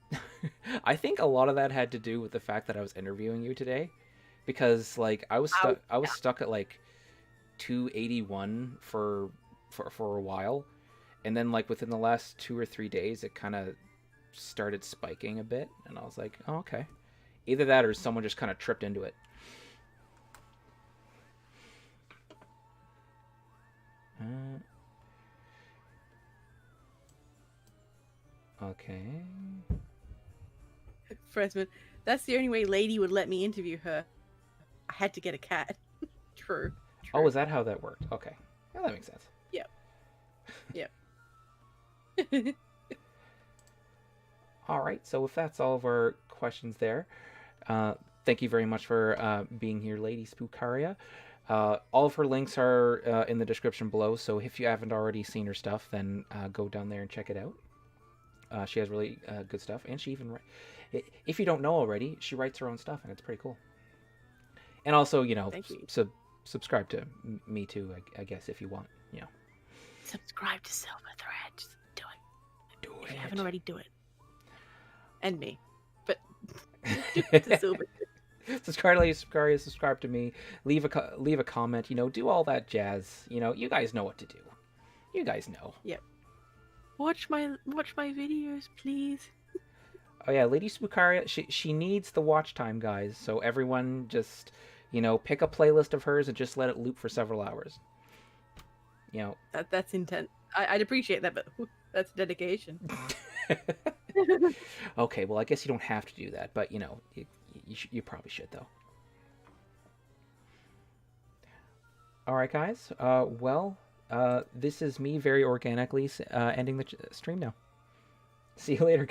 Speaker 1: I think a lot of that had to do with the fact that I was interviewing you today, because like I was stuck at like 281 for a while, and then like within the last 2 or 3 days it kind of started spiking a bit, and I was like, oh, okay, either that or someone just kind of tripped into it. Okay.
Speaker 2: Fresman, that's the only way Lady would let me interview her. I had to get a cat. True.
Speaker 1: Oh,
Speaker 2: True.
Speaker 1: is that how that worked? Okay. Yeah, that makes sense.
Speaker 2: Yep. Yep.
Speaker 1: All right. So if that's all of our questions there, uh, thank you very much for being here, Lady Spookaria. All of her links are in the description below. So if you haven't already seen her stuff, then go down there and check it out. She has really good stuff, and she even, if you don't know already, she writes her own stuff, and it's pretty cool. And also,
Speaker 2: Thank you.
Speaker 1: subscribe to me too, I guess, if you want.
Speaker 2: Subscribe to Silver Thread. Just do it.
Speaker 1: Do
Speaker 2: If
Speaker 1: it.
Speaker 2: you haven't already, do it. And me. But to Silver.
Speaker 1: Subscribe to LadySpookaria, subscribe to me, leave a comment, do all that jazz. You guys know what to do. You guys know.
Speaker 2: Yep. Watch my videos, please.
Speaker 1: Oh yeah, LadySpookaria, she needs the watch time, guys. So everyone just, pick a playlist of hers and just let it loop for several hours.
Speaker 2: That's intense. I'd appreciate that, but that's dedication.
Speaker 1: Okay, well I guess you don't have to do that, but you probably should though. All right, guys. This is me very organically ending the stream now. See you later.